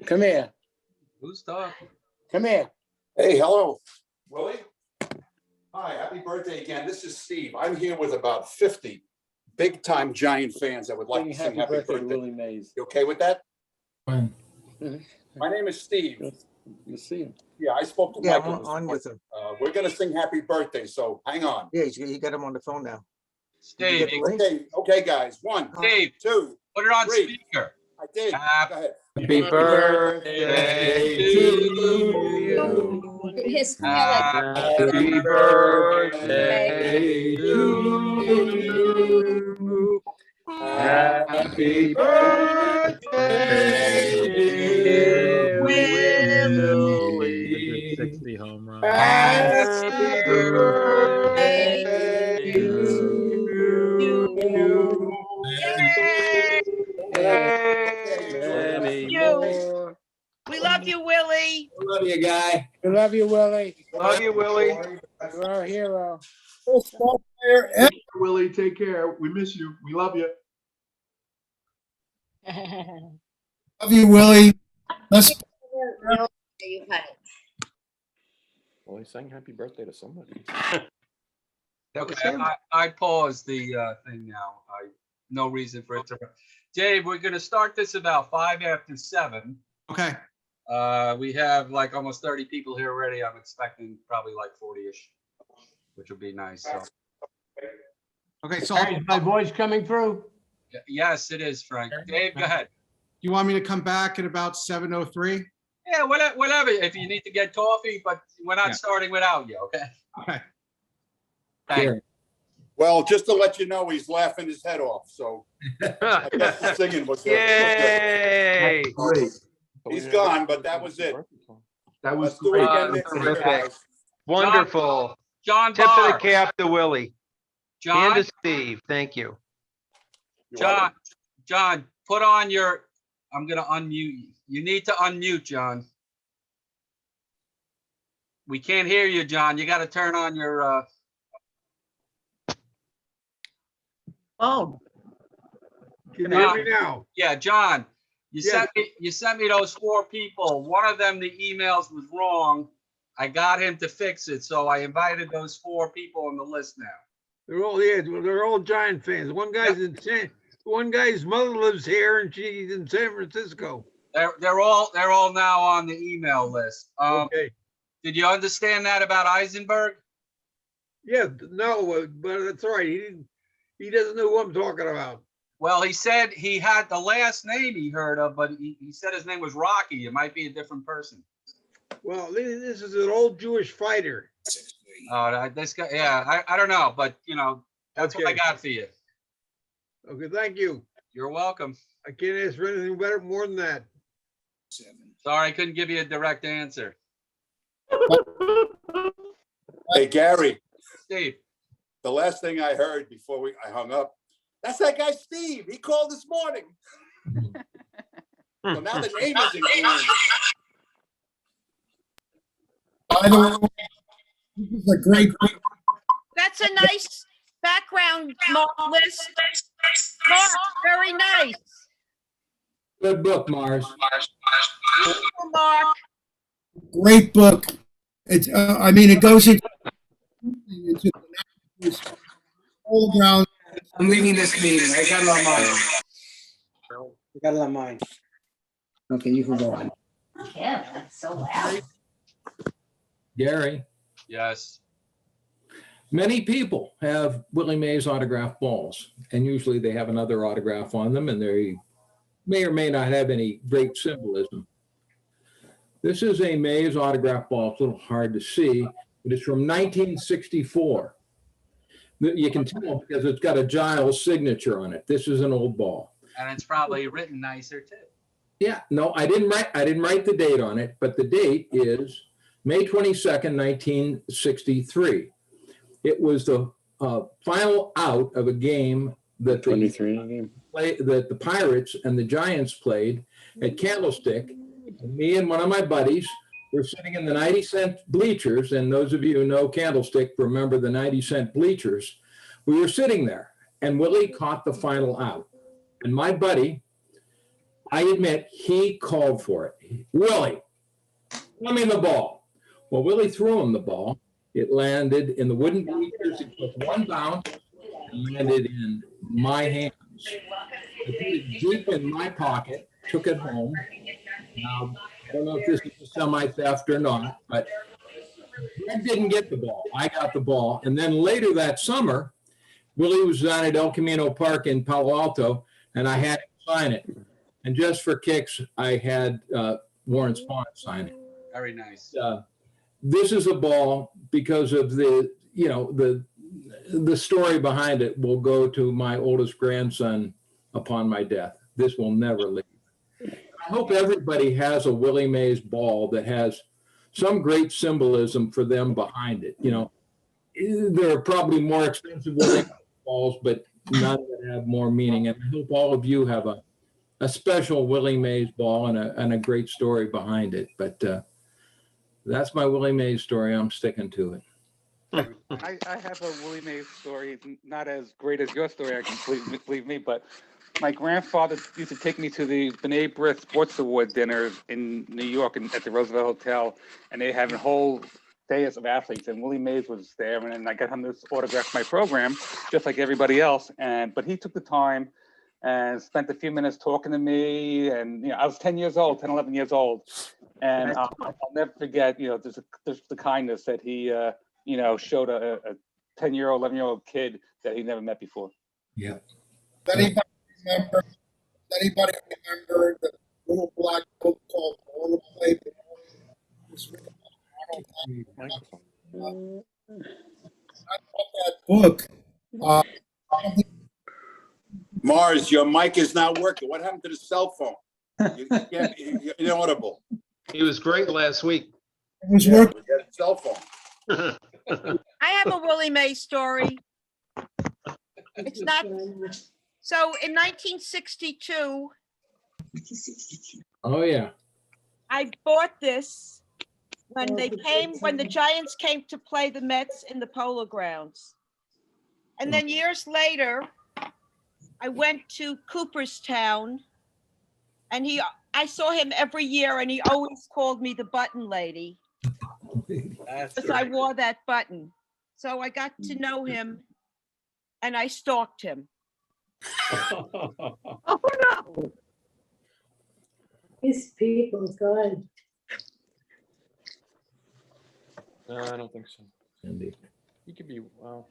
Come here. Who's talking? Come here. Hey, hello, Willie. Hi, happy birthday again. This is Steve. I'm here with about 50 big-time Giant fans that would like to sing happy birthday. to Willie Mays. You okay with that? Fine. My name is Steve. You see him. Yeah, I spoke to Yeah, Michael. I'm on with him. We're gonna sing happy birthday, so hang on. Yeah, you got him on the phone now. Steve, Okay, guys. 1, Steve, 2, put it on 3. speaker. I did. Go Happy ahead. Happy birthday to you. His Happy birthday to you. Happy birthday, dear Willie. 60 home run. Happy birthday to you. We love you, Willie. Love you, guy. We love you, Willie. Love you, Willie. You're our hero. Willie, take care. We miss you. We love you. Love you, Willie. Let's You had it. Well, he's saying happy birthday to somebody. Okay, I paused the thing now. No reason for it to. Dave, we're gonna start this about 5 after 7. Okay. We have like almost 30 people here already. I'm expecting probably like 40-ish, which would be nice. So. Okay. So Is my voice coming through? Yes, it is, Frank. Dave, go ahead. you want me to come back at about 7:03? Yeah, whatever. If you need to get coffee, but we're not starting without you, okay? Okay. Thanks. Well, just to let you know, he's laughing his head off, so I guess the singing was good. Yay! Great. He's gone, but that was it. That was Let's do it great. again next year, terrific. guys. Wonderful. John Tip of the Barr. cap to Willie. John, And to Steve. Thank you. You're welcome. John, put on your. I'm gonna unmute you. You need to unmute, John. We can't hear you, John. You got to turn on your. Oh, Can you hear me now? Yeah, John. You Yes. sent me those 4 people. One of them, the emails was wrong. I got him to fix it, so I invited those 4 people on the list now. They're all Giant fans. One guy's mother lives here and she's in San Francisco. They're all now on the email list. Okay. Did you understand that about Eisenberg? Yeah, no, but that's all right. He doesn't know who I'm talking about. Well, he said he had the last name he heard of, but he said his name was Rocky. It might be a different person. Well, this is an old Jewish fighter. Oh, this guy, yeah, I don't know, but you know, that's what I Okay. got for you. Okay, thank you. You're welcome. I can't ask for anything better, more than that. Sorry, I couldn't give you a direct answer. Hey, Gary, Steve, the last thing I heard before I hung up, that's that guy Steve. He called this morning. So now the name is included. By the way, this is a great. that's a nice background, Mark, list. Mark, very nice. Good book, Mars. Beautiful, Mark. Great book. It's. I mean, it goes into all around. I'm leaving this meeting. I got it on mine. I got it on mine. Okay, you can go on. Yeah, that's so loud. Gary, yes. many people have Willie Mays autograph balls, and usually they have another autograph on them, and they may or may not have any great symbolism. This is a Mays autograph ball. It's a little hard to see, but it's from 1964. You can tell because it's got a Giles signature on it. This is an old ball. And it's probably written nicer too. Yeah, no, I didn't write the date on it, but the date is May 22nd, 1963. It was the final out of a game that the Pirates and the Giants played at Candlestick. And me and one of my buddies were sitting in the 90-cent bleachers, and those of you who know Candlestick remember the 90-cent bleachers. We were sitting there, and Willie caught the final out. And my buddy I admit he called for it. Willie, throw me the ball. Well, Willie threw him the ball. It landed in the wooden bleachers. It took one bounce and landed in my hands. I put it deep in my pocket, took it home. Now, I don't know if this is a semi-theft or not, but Greg didn't get the ball. I got the ball. And then later that summer, Willie was down at El Camino Park in Palo Alto, and I had him sign it. And just for kicks, I had Warren Spahn sign it. Very nice. This is a ball because of the story behind it will go to my oldest grandson upon my death. This will never leave. I hope everybody has a Willie Mays ball that has some great symbolism for them behind it. You know, there are probably more expensive Willie Mays balls, but none that have more meaning. And I hope all of you have a special Willie Mays ball and a great story behind it. But that's my Willie Mays story. I'm sticking to it. I have a Willie Mays story, not as great as your story, I can believe me, but my grandfather used to take me to the B'nai B'rith Sports Award dinner in New York and at the Roosevelt Hotel, and they had a whole dais of athletes, and Willie Mays was there, and then I got him to autograph my program, just like everybody else. But he took the time and spent a few minutes talking to me, and I was 10, 11 years old, and I'll never forget, there's the kindness that he, showed a 10-year-old, 11-year-old kid that he never met before. Yeah. Anybody remember the little black book called Born to Play Ball? I bought that book. Mars, your mic is not working. What happened to the cell phone? You're inaudible. He was great last week. It was working. We got a cell phone. I have a Willie Mays story. It's not, so in 1962, Oh, yeah. I bought this when the Giants came to play the Mets in the Polo Grounds. And then years later, I went to Cooperstown, and I saw him every year, and he always called me the button lady. Because I wore that button. So I got to know him, and I stalked him. Oh, no. These people, God. No, I don't think so. Indeed. He could be, well,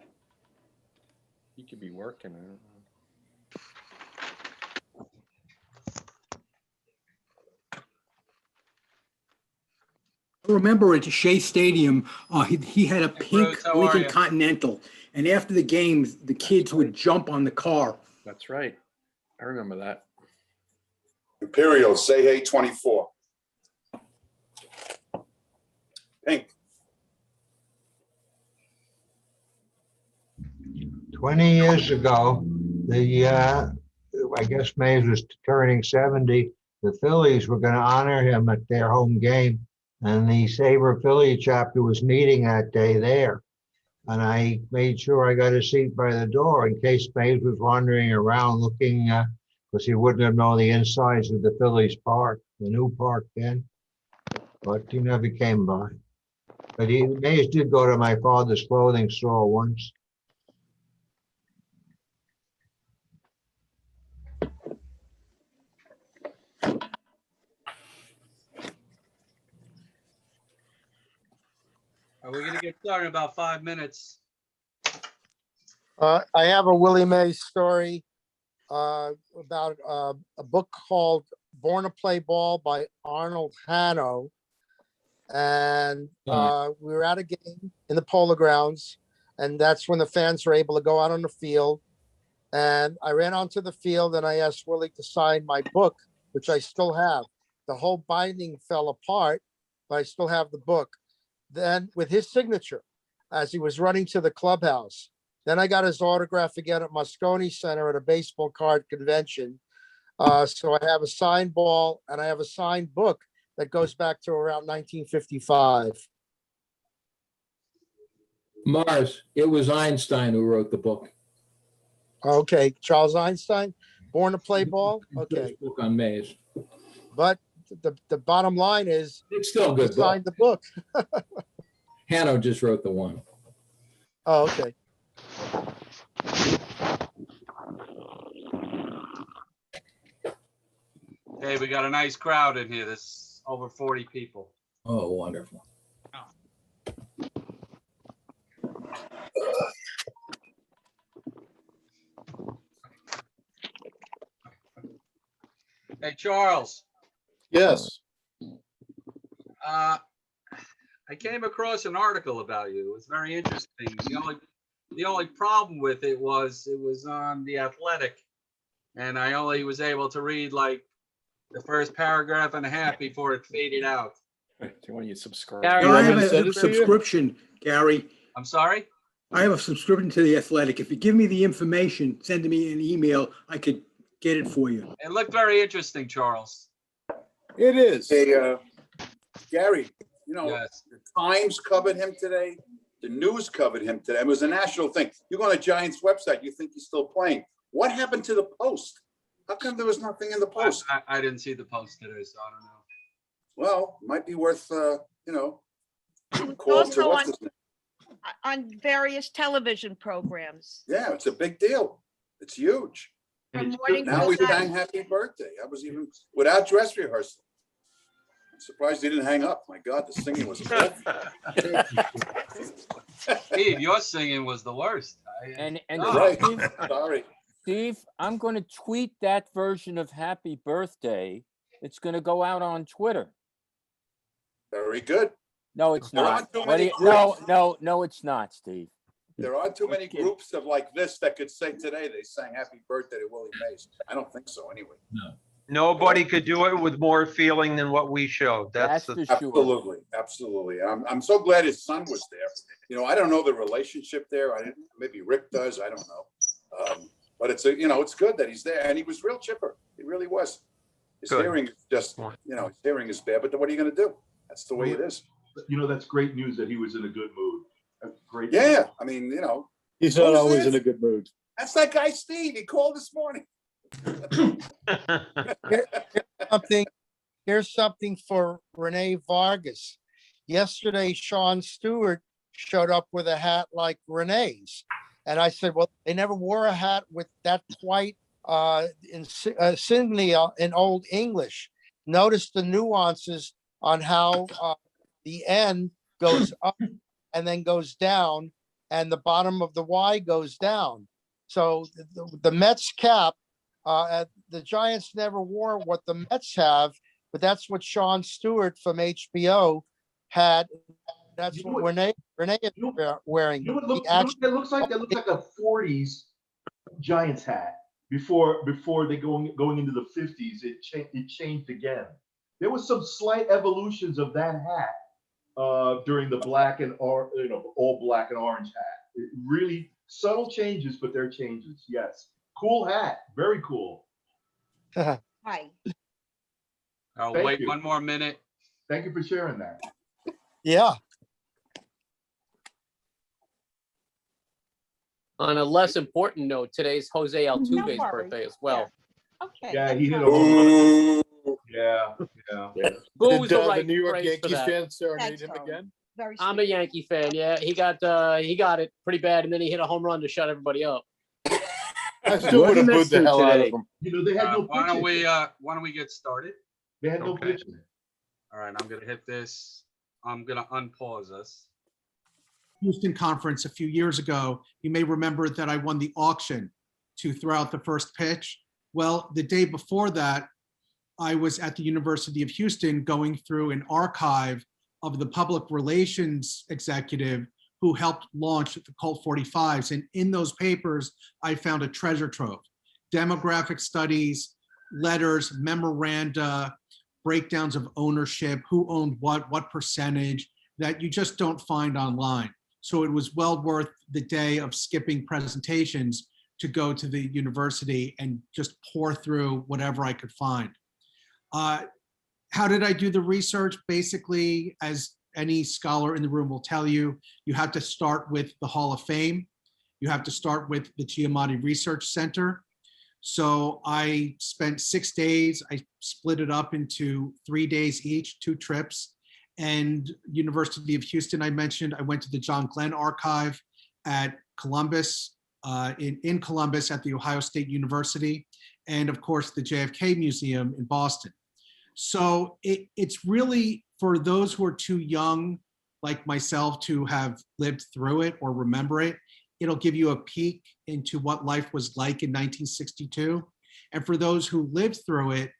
he could be working. I don't know. I remember at Shea Stadium, he had a pink Bruce, how are Lincoln you? Continental, and after the games, the kids would jump on the car. That's right. I remember that. Imperial, say hey 24. Pink. 20 years ago, I guess Mays was turning 70. The Phillies were going to honor him at their home game, and the Sabre Philly chapter was meeting that day there. And I made sure I got a seat by the door in case Mays was wandering around looking, because he wouldn't have known the insides of the Phillies park, the new park then. But he never came by. But Mays did go to my father's clothing store once. We're gonna get started in about 5 minutes. I have a Willie Mays story about a book called Born to Play Ball by Arnold Hanno. And we were at a game in the Polo Grounds, and that's when the fans were able to go out on the field. And I ran onto the field and I asked Willie to sign my book, which I still have. The whole binding fell apart, but I still have the book. Then with his signature as he was running to the clubhouse. Then I got his autograph again at Moscone Center at a baseball card convention. So I have a signed ball and I have a signed book that goes back to around 1955. Mars, it was Einstein who wrote the book. Okay, Charles Einstein, Born to Play Ball. Okay. Book on Mays. But the bottom line is It's still a he good book. signed the book. Hanno just wrote the one. Oh, okay. Hey, we got a nice crowd in here. There's over 40 people. Oh, wonderful. Hey, Charles, Yes. I came across an article about you. It was very interesting. The only problem with it was on The Athletic, and I only was able to read like the first paragraph and a half before it faded out. Do you want to subscribe? No, I have a subscription, Gary. I'm sorry? I have a subscription to The Athletic. If you give me the information, send me an email, I could get it for you. It looked very interesting, Charles. It is. Hey, Gary, Yes. the Times covered him today. The news covered him today. It was a national thing. You go on a Giants website, you think he's still playing. What happened to the Post? How come there was nothing in the Post? I didn't see the post today, so I don't know. Well, might be worth, He was call to also what's his name. on various television programs. Yeah, it's a big deal. It's huge. From morning Now till we night. sang happy birthday. I was even without dress rehearsal. I'm surprised he didn't hang up. My God, the singing was Steve, your singing was the worst. And You're right. Sorry. Steve, I'm going to tweet that version of Happy Birthday. It's going to go out on Twitter. Very good. No, it's There not. aren't too What many do you- no, groups. no, it's not, Steve. There aren't too many groups of like this that could say today they sang happy birthday to Willie Mays. I don't think so anyway. Nobody could do it with more feeling than what we showed. That's the, Absolutely, absolutely. I'm so glad his son was there. I don't know the relationship there. Maybe Rick does. I don't know. But it's it's good that he's there, and he was real chipper. He really was. His Good. hearing is just, his hearing is bad. But what are you going to do? That's the way it is. That's great news that he was in a good mood. That's great. Yeah, news. I mean, He's not not always always in a good mood. That's that guy Steve. He called this morning. Here's something for Renee Vargas. Yesterday, Sean Stewart showed up with a hat like Renee's. And I said, well, they never wore a hat with that white insignia in Old English. Notice the nuances on how the N goes up and then goes down, and the bottom of the Y goes down. So the Mets cap, the Giants never wore what the Mets have, but that's what Sean Stewart from HBO had. That's what Renee is wearing. That looks like a 40s Giants hat. Before they going into the 50s, it changed again. There was some slight evolutions of that hat during the black and all black and orange hat. It really subtle changes, but they're changes. Yes, cool hat, very cool. Hi. I'll Thank wait you. one more minute. Thank you for sharing that. Yeah. On a less important note, today's Jose No Altuve's worries. birthday as well. Okay. Yeah, that's he hit a fine. home run. Yeah. Boo's the right the New York phrase for Yankees that. fans serenade That's him all. again? Very I'm a sweet. Yankee fan. Yeah, he got it pretty bad, and then he hit a home run to shut everybody up. I still would have booed the hell out of him. They had no Why don't pitching. we get started? They had no Okay. pitching. All right, I'm gonna hit this. I'm gonna unpause us. Houston conference a few years ago, you may remember that I won the auction to throw out the first pitch. Well, the day before that, I was at the University of Houston going through an archive of the public relations executive who helped launch the Colt 45s. And in those papers, I found a treasure trove. Demographic studies, letters, memoranda, breakdowns of ownership, who owned what percentage, that you just don't find online. So it was well worth the day of skipping presentations to go to the university and just pour through whatever I could find. How did I do the research? Basically, as any scholar in the room will tell you, you have to start with the Hall of Fame. You have to start with the Giamatti Research Center. So I spent 6 days. I split it up into 3 days each, 2 trips. And University of Houston, I mentioned, I went to the John Glenn Archive at Columbus, in Columbus at the Ohio State University, and of course the JFK Museum in Boston. So it's really for those who are too young, like myself, to have lived through it or remember it. It'll give you a peek into what life was like in 1962. And for those who lived through it,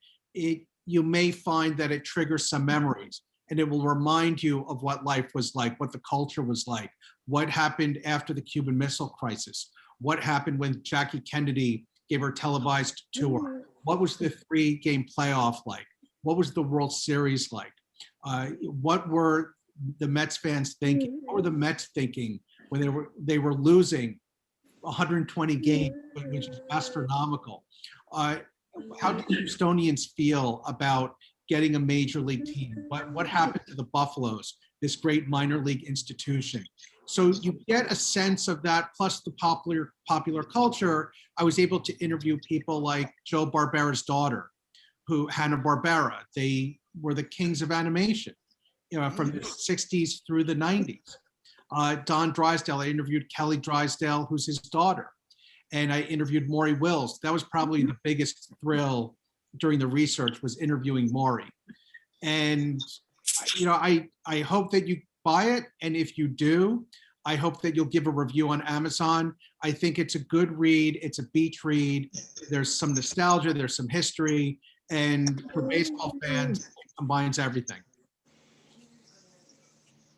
you may find that it triggers some memories, and it will remind you of what life was like, what the culture was like, what happened after the Cuban Missile Crisis, what happened when Jackie Kennedy gave her televised tour, what was the 3-game playoff like, what was the World Series like, what were the Mets fans thinking, what were the Mets thinking when they were losing 120 games, which is astronomical. How did Houstonians feel about getting a major league team? What happened to the Buffaloes, this great minor league institution? So you get a sense of that, plus the popular culture. I was able to interview people like Joe Barbera's daughter, Hanna-Barbera. They were the kings of animation, from the 60s through the 90s. Don Drysdale, I interviewed Kelly Drysdale, who's his daughter. And I interviewed Maury Wills. That was probably the biggest thrill during the research, was interviewing Maury. And, I hope that you buy it. And if you do, I hope that you'll give a review on Amazon. I think it's a good read. It's a beach read. There's some nostalgia, there's some history. And for baseball fans, it combines everything.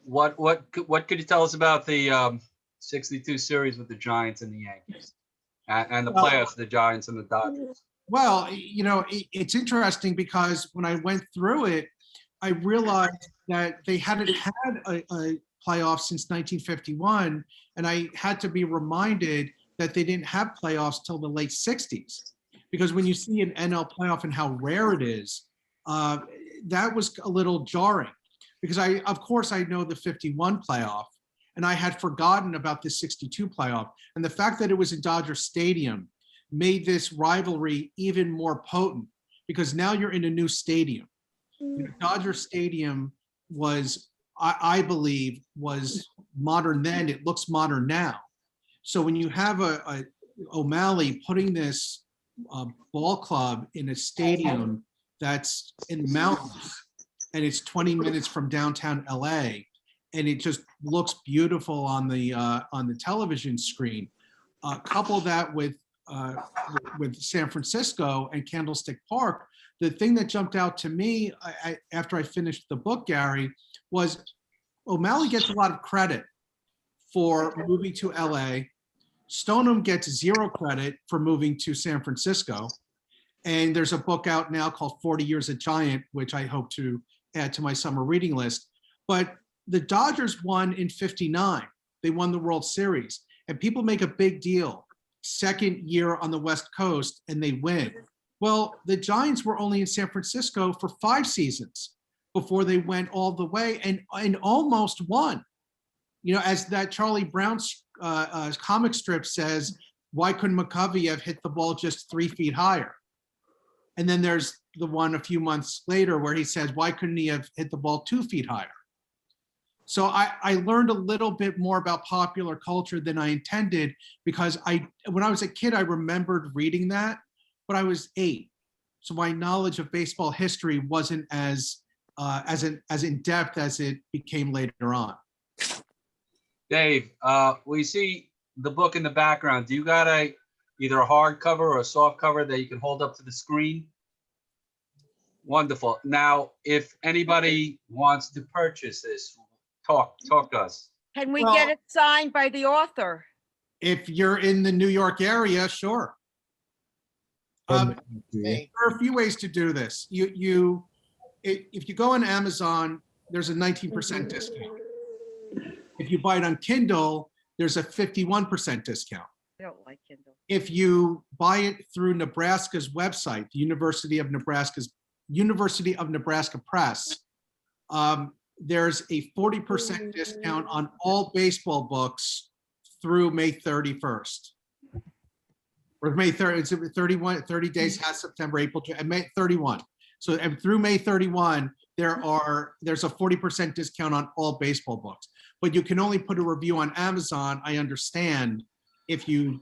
What could you tell us about the 62 series with the Giants and the Yankees, and the playoffs, the Giants and the Dodgers? Well, it's interesting because when I went through it, I realized that they hadn't had a playoff since 1951, and I had to be reminded that they didn't have playoffs till the late 60s. Because when you see an NL playoff and how rare it is, that was a little jarring. Because of course I know the 51 playoff, and I had forgotten about the 62 playoff. And the fact that it was in Dodger Stadium made this rivalry even more potent, because now you're in a new stadium. Dodger Stadium was, I believe, was modern then. It looks modern now. So when you have a O'Malley putting this ball club in a stadium that's in the mountains, and it's 20 minutes from downtown LA, and it just looks beautiful on the television screen. Couple that with San Francisco and Candlestick Park. The thing that jumped out to me after I finished the book, Gary, was O'Malley gets a lot of credit for moving to LA. Stoneham gets 0 credit for moving to San Francisco. And there's a book out now called 40 Years a Giant, which I hope to add to my summer reading list. But the Dodgers won in '59. They won the World Series. And people make a big deal. Second year on the West Coast, and they win. Well, the Giants were only in San Francisco for 5 seasons before they went all the way and almost won. As that Charlie Brown comic strip says, why couldn't McCovey have hit the ball just 3 feet higher? And then there's the one a few months later where he says, why couldn't he have hit the ball 2 feet higher? So I learned a little bit more about popular culture than I intended, because when I was a kid, I remembered reading that, but I was 8. So my knowledge of baseball history wasn't as in depth as it became later on. Dave, we see the book in the background. Do you got either a hardcover or a soft cover that you can hold up to the screen? Wonderful. Now, if anybody wants to purchase this, talk to us. Can we get it signed by the author? If you're in the New York area, sure. There are a few ways to do this. If you go on Amazon, there's a 19% discount. If you buy it on Kindle, there's a 51% discount. I don't like Kindle. If you buy it through Nebraska's website, the University of Nebraska Press, there's a 40% discount on all baseball books through May 31st. Or May 30, it's 31, 30 days has September, April, May 31. So and through May 31, there's a 40% discount on all baseball books. But you can only put a review on Amazon, I understand, if you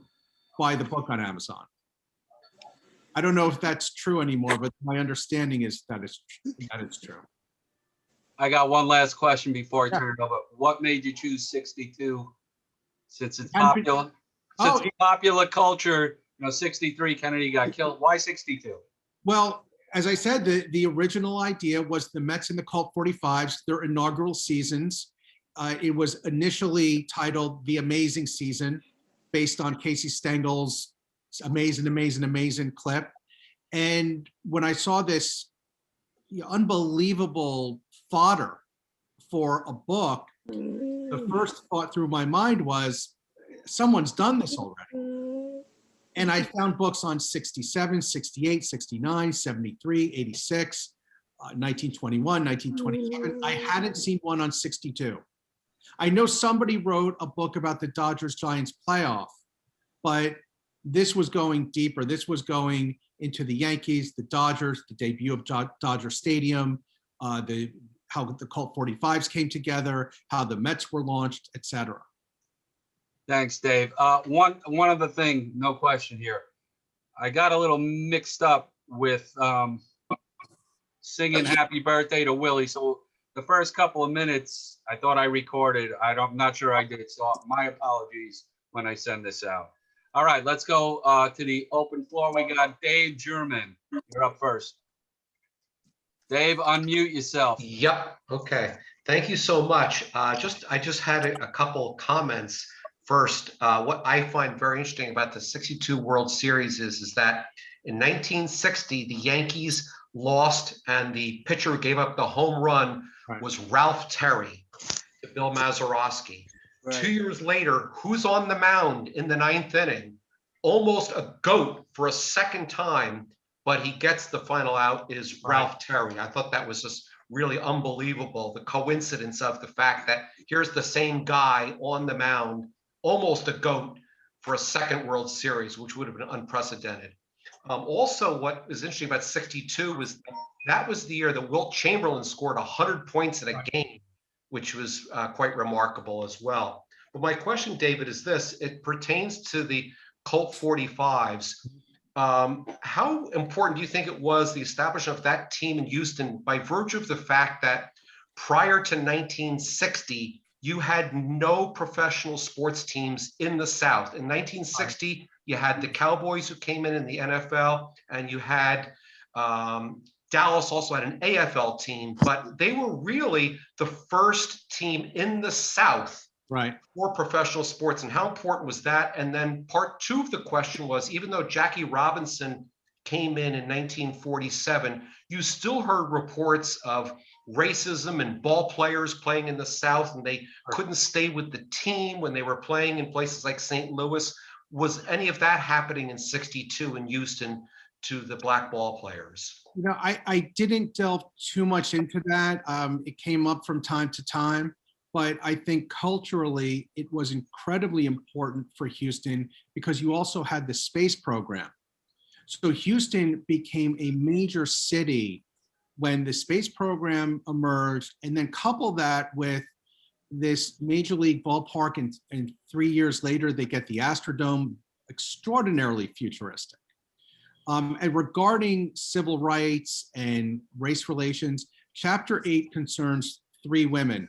buy the book on Amazon. I don't know if that's true anymore, but my understanding is that it's true. I got one last question before I Yeah. turn it over. What made you choose 62? Since it's And be- popular, Oh. since it's popular culture, 63, Kennedy got killed. Why 62? Well, as I said, the original idea was the Mets and the Colt 45s, their inaugural seasons. It was initially titled The Amazing Season, based on Casey Stengel's amazing clip. And when I saw this unbelievable fodder for a book, the first thought through my mind was, someone's done this already. And I found books on 67, 68, 69, 73, 86, 1921, 1927. I hadn't seen one on 62. I know somebody wrote a book about the Dodgers-Giants playoff, but this was going deeper. This was going into the Yankees, the Dodgers, the debut of Dodger Stadium, how the Colt 45s came together, how the Mets were launched, etc. Thanks, Dave. One other thing, no question here. I got a little mixed up with singing "Happy Birthday" to Willie. So the first couple of minutes, I thought I recorded. I'm not sure I did. So my apologies when I send this out. All right, let's go to the open floor. We got Dave German. You're up first. Dave, unmute yourself. Yep. Okay. Thank you so much. I just had a couple comments. First, what I find very interesting about the 62 World Series is that in 1960, the Yankees lost and the pitcher who gave up the home run was Ralph Terry to Bill Mazeroski. Right. 2 years later, who's on the mound in the ninth inning? Almost a GOAT for a second time, but he gets the final out is Ralph Terry. I thought that was just really unbelievable. The coincidence of the fact that here's the same guy on the mound, almost a GOAT for a second World Series, which would have been unprecedented. Also, what is interesting about 62 was that was the year that Wilt Chamberlain scored 100 points in a game, which was quite remarkable as well. But my question, David, is this. It pertains to the Colt 45s. How important do you think it was, the establishment of that team in Houston, by virtue of the fact that prior to 1960, you had no professional sports teams in the South? In 1960, you had the Cowboys who came in the NFL, and you had Dallas also had an AFL team, but they were really the first team in the South for professional sports. And how important was that? And then part two of the question was, even though Jackie Robinson came in 1947, you still heard reports of racism and ball players playing in the South, and they couldn't stay with the team when they were playing in places like St. Louis. Was any of that happening in 62 in Houston to the black ball players? I didn't delve too much into that. It came up from time to time, but I think culturally it was incredibly important for Houston because you also had the space program. So Houston became a major city when the space program emerged, and then couple that with this major league ballpark, and 3 years later, they get the Astrodome, extraordinarily futuristic. And regarding civil rights and race relations, Chapter 8 concerns 3 women,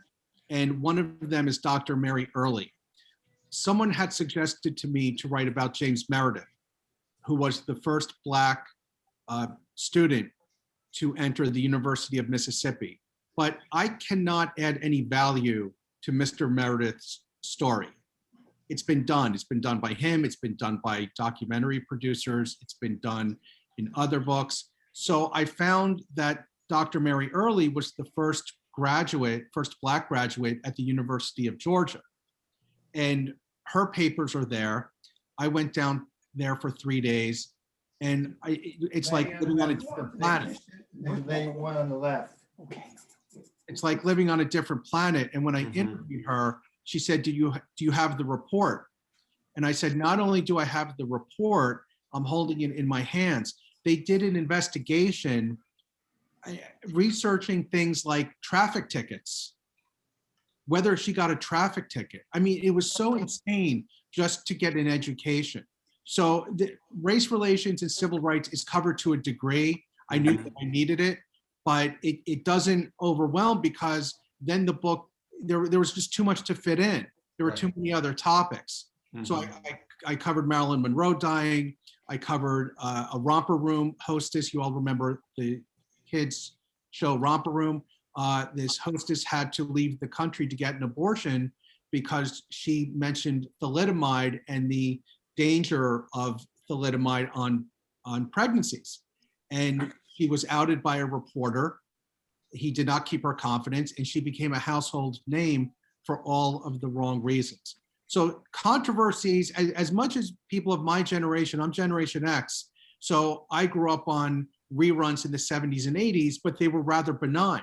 and one of them is Dr. Mary Early. Someone had suggested to me to write about James Meredith, who was the first Black student to enter the University of Mississippi. But I cannot add any value to Mr. Meredith's story. It's been done. It's been done by him. It's been done by documentary producers. It's been done in other books. So I found that Dr. Mary Early was the first Black graduate at the University of Georgia. And her papers are there. I went down there for 3 days, and it's like living on a different planet. There's one on the left. Okay. It's like living on a different planet. And when I interviewed her, she said, do you have the report? And I said, not only do I have the report, I'm holding it in my hands. They did an investigation researching things like traffic tickets, whether she got a traffic ticket. I mean, it was so insane just to get an education. So the race relations and civil rights is covered to a degree. I knew that I needed it, but it doesn't overwhelm, because then the book, there was just too much to fit in. There were too many other topics. So I covered Marilyn Monroe dying. I covered a romper room hostess. You all remember the kids show Romper Room. This hostess had to leave the country to get an abortion because she mentioned thalidomide and the danger of thalidomide on pregnancies. And she was outed by a reporter. He did not keep her confidence, and she became a household name for all of the wrong reasons. So controversies, as much as people of my generation, I'm Generation X, so I grew up on reruns in the 70s and 80s, but they were rather benign.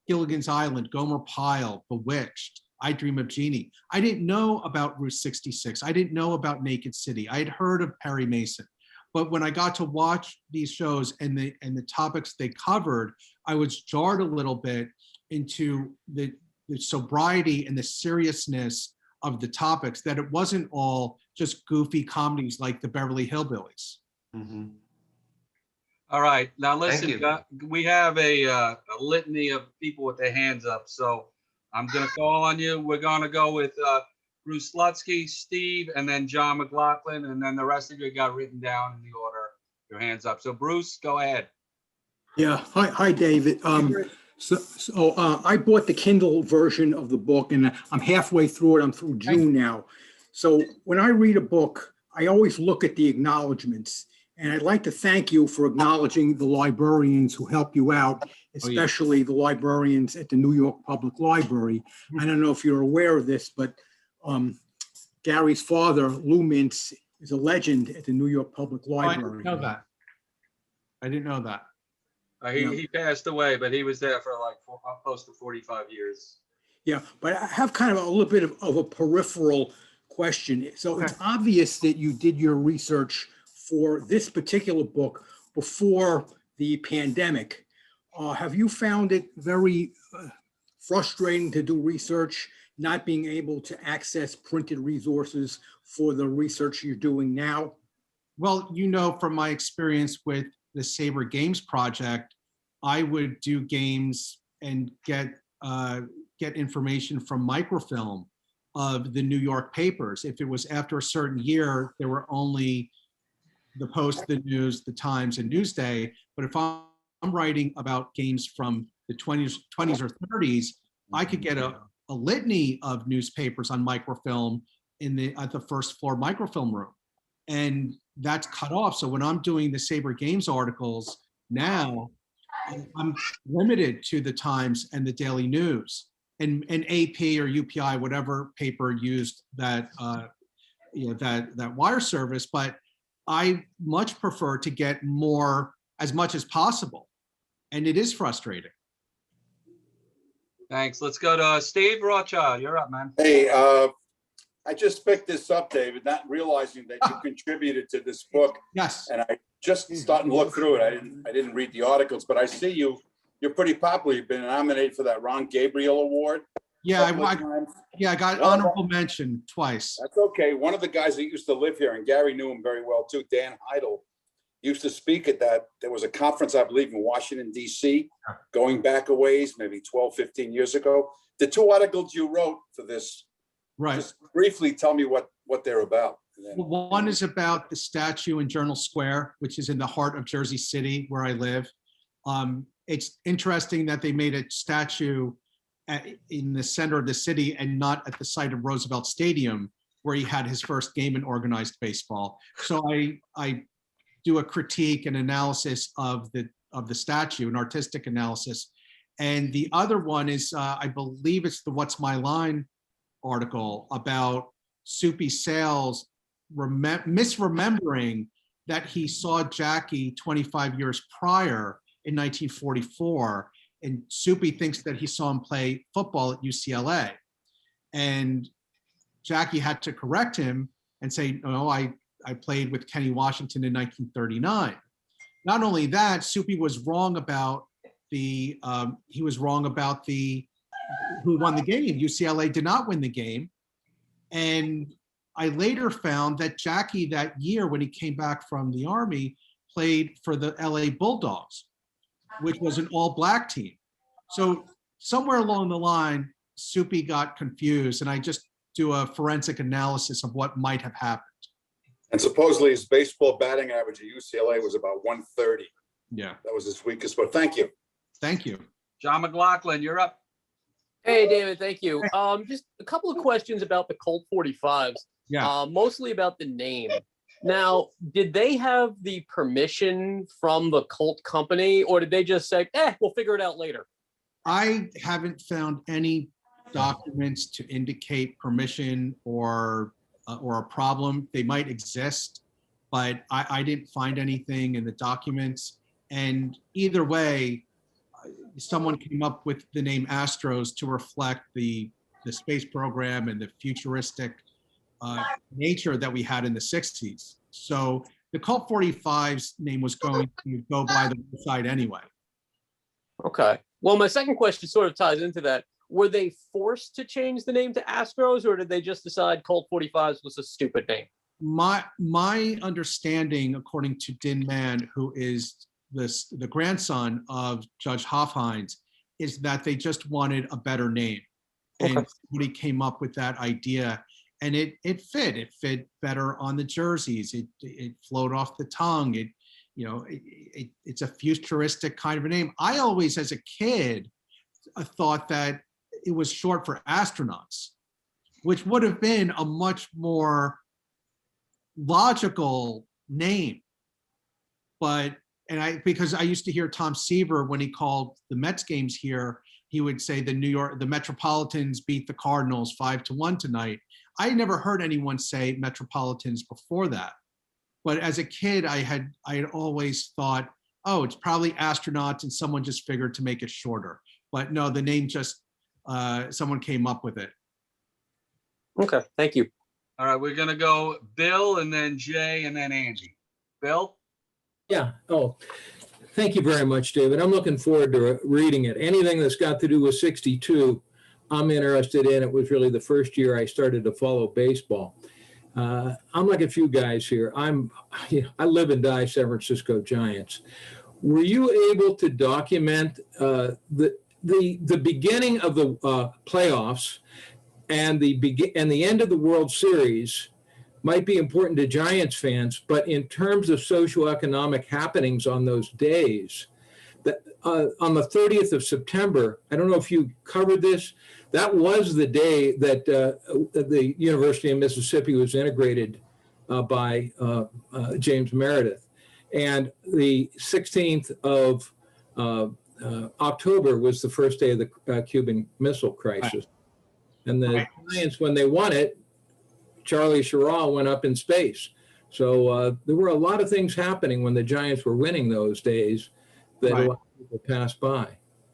Gilligan's Island, Gomer Pyle, Bewitched, I Dream of Jeannie. I didn't know about Route 66. I didn't know about Naked City. I had heard of Perry Mason. But when I got to watch these shows and the topics they covered, I was jarred a little bit into the sobriety and the seriousness of the topics, that it wasn't all just goofy comedies like the Beverly Hillbillies. All right, now Thank listen, you. we have a litany of people with their hands up, so I'm gonna call on you. We're gonna go with Bruce Slutsky, Steve, and then John McLaughlin, and then the rest of you got written down in the order, your hands up. So Bruce, go ahead. Yeah, hi, David. I bought the Kindle version of the book, and I'm halfway through it. I'm through June now. So when I read a book, I always look at the acknowledgements. And I'd like to thank you for acknowledging the librarians who help you out, especially the librarians at the New York Public Library. I don't know if you're aware of this, but Gary's father, Lou Mintz, is a legend at the New York Public Library. I didn't know that. I didn't know that. He passed away, but he was there for like close to 45 years. Yeah, but I have kind of a little bit of a peripheral question. So it's obvious that you did your research for this particular book before the pandemic. Have you found it very frustrating to do research, not being able to access printed resources for the research you're doing now? Well, you know, from my experience with the Saber Games project, I would do games and get information from microfilm of the New York papers. If it was after a certain year, there were only the Post, the News, the Times, and Newsday. But if I'm writing about games from the 20s or 30s, I could get a litany of newspapers on microfilm at the first floor microfilm room. And that's cut off. So when I'm doing the Saber Games articles now, I'm limited to the Times and the Daily News and AP or UPI, whatever paper used that that wire service. But I much prefer to get more, as much as possible, and it is frustrating. Thanks. Let's go to Steve Rothschild. You're up, man. Hey, I just picked this up, David, not realizing that you contributed to this book. Yes. And I just starting to look through it. I didn't read the articles, but I see you're pretty popular. You've been nominated for that Ron Gabriel Award. Yeah, I got honorable mention twice. That's okay. One of the guys that used to live here, and Gary knew him very well too, Dan Heidel, used to speak at that. There was a conference, I believe, in Washington, D.C., going back a ways, maybe 12, 15 years ago. The two articles you wrote for this, right? Just briefly tell me what they're about. Well, one is about the statue in Journal Square, which is in the heart of Jersey City, where I live. It's interesting that they made a statue in the center of the city and not at the site of Roosevelt Stadium, where he had his first game in organized baseball. So I do a critique and analysis of the statue, an artistic analysis. And the other one is, I believe it's the What's My Line article about Soupy Sales misremembering that he saw Jackie 25 years prior in 1944. And Soupy thinks that he saw him play football at UCLA. And Jackie had to correct him and say, no, I I played with Kenny Washington in 1939. Not only that, Soupy was wrong about the who won the game. UCLA did not win the game. And I later found that Jackie that year, when he came back from the Army, played for the LA Bulldogs, which was an all-black team. So somewhere along the line, Soupy got confused, and I just do a forensic analysis of what might have happened. And supposedly his baseball batting average at UCLA was about 130. Yeah. That was his weakest spot. Thank you. Thank you. John McLaughlin, you're up. Hey, David, thank you. Just a couple of questions about the Colt 45s. Yeah. Mostly about the name. Now, did they have the permission from the Colt company, or did they just say, we'll figure it out later? I haven't found any documents to indicate permission or a problem. They might exist, but I didn't find anything in the documents. And either way, someone came up with the name Astros to reflect the space program and the futuristic nature that we had in the 60s. So the Colt 45's name was going to go by the side anyway. Okay. Well, my second question sort of ties into that. Were they forced to change the name to Astros, or did they just decide Colt 45s was a stupid name? My understanding, according to Din Man, who is the grandson of Judge Hofheinz, is that they just wanted a better name. And somebody came up with that idea, and it fit better on the jerseys. It flowed off the tongue. It's a futuristic kind of a name. I always, as a kid, thought that it was short for astronauts, which would have been a much more logical name. Because I used to hear Tom Seaver when he called the Mets games here, he would say the Metropolitans beat the Cardinals 5-1 tonight. I never heard anyone say Metropolitans before that. But as a kid, I had always thought, oh, it's probably astronauts, and someone just figured to make it shorter. But no, the name just, someone came up with it. Okay, thank you. All right, we're gonna go Bill and then Jay and then Andy. Bill? Yeah. Oh, thank you very much, David. I'm looking forward to reading it. Anything that's got to do with 62, I'm interested in. It was really the first year I started to follow baseball. I'm like a few guys here. I live and die San Francisco Giants. Were you able to document the beginning of the playoffs and the end of the World Series? Might be important to Giants fans, but in terms of socioeconomic happenings on those days, that on the 30th of September, I don't know if you covered this, that was the day that the University of Mississippi was integrated by James Meredith. And the 16th of October was the first day of the Cuban Missile Crisis. And the Giants, when they won it, Charlie Sherrill went up in space. So there were a lot of things happening when the Giants were winning those days that a lot of people passed by.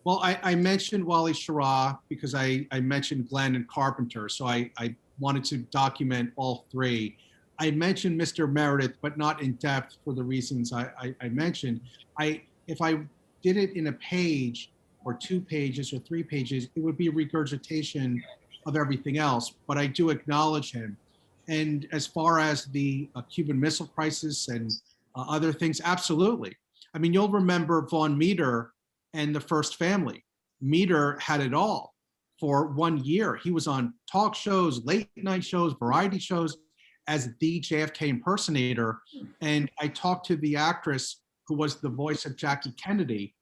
Well, I mentioned Wally Schirra because I mentioned Glenn and Carpenter, so I wanted to document all three. I mentioned Mr. Meredith, but not in depth for the reasons I mentioned. If I did it in a page or 2 pages or 3 pages, it would be a regurgitation of everything else, but I do acknowledge him. And as far as the Cuban Missile Crisis and other things, absolutely. I mean, you'll remember Von Meter and the First Family. Meter had it all for 1 year. He was on talk shows, late night shows, variety shows as the JFK impersonator. And I talked to the actress who was the voice of Jackie Kennedy,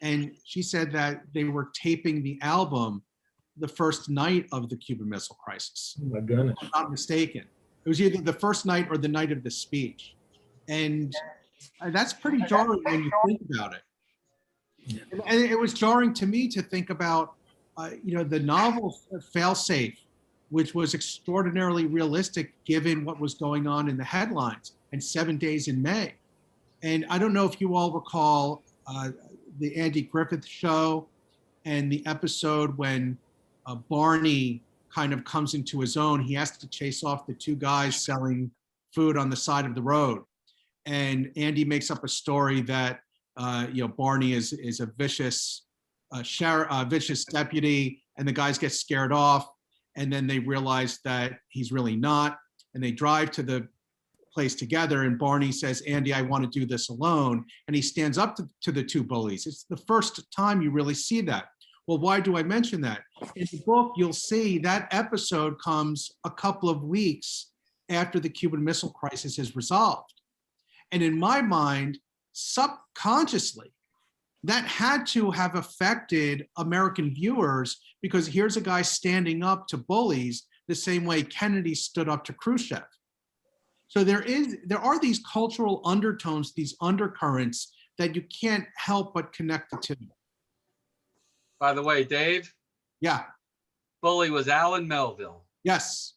and she said that they were taping the album the first night of the Cuban Missile Crisis. Oh my goodness. If I'm not mistaken. It was either the first night or the night of the speech. And that's pretty jarring when you think about it. And it was jarring to me to think about, the novel Failsafe, which was extraordinarily realistic given what was going on in the headlines, and 7 Days in May. And I don't know if you all recall the Andy Griffith Show and the episode when Barney kind of comes into his own. He has to chase off the 2 guys selling food on the side of the road. And Andy makes up a story that Barney is a vicious vicious deputy, and the guys get scared off, and then they realize that he's really not, and they drive to the place together, and Barney says, Andy, I want to do this alone, and he stands up to the two bullies. It's the first time you really see that. Well, why do I mention that? In the book, you'll see that episode comes a couple of weeks after the Cuban Missile Crisis is resolved. And in my mind, subconsciously, that had to have affected American viewers, because here's a guy standing up to bullies the same way Kennedy stood up to Khrushchev. So there are these cultural undertones, these undercurrents that you can't help but connect the two. By the way, Dave, Yeah, bully was Alan Melville. yes,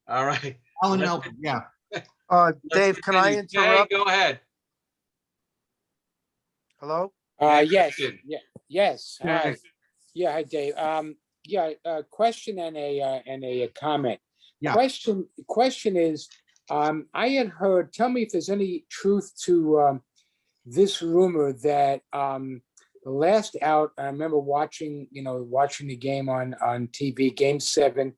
All right. Alan Let's- Melvin, yeah. Dave, can I Jay, interrupt? go ahead. Hello? Yes, Question. yes. Yeah. Hi. Yeah, hi, Dave. A question and a comment. Yeah. Question is, I had heard, tell me if there's any truth to this rumor that the last out, I remember watching the game on TV, Game 7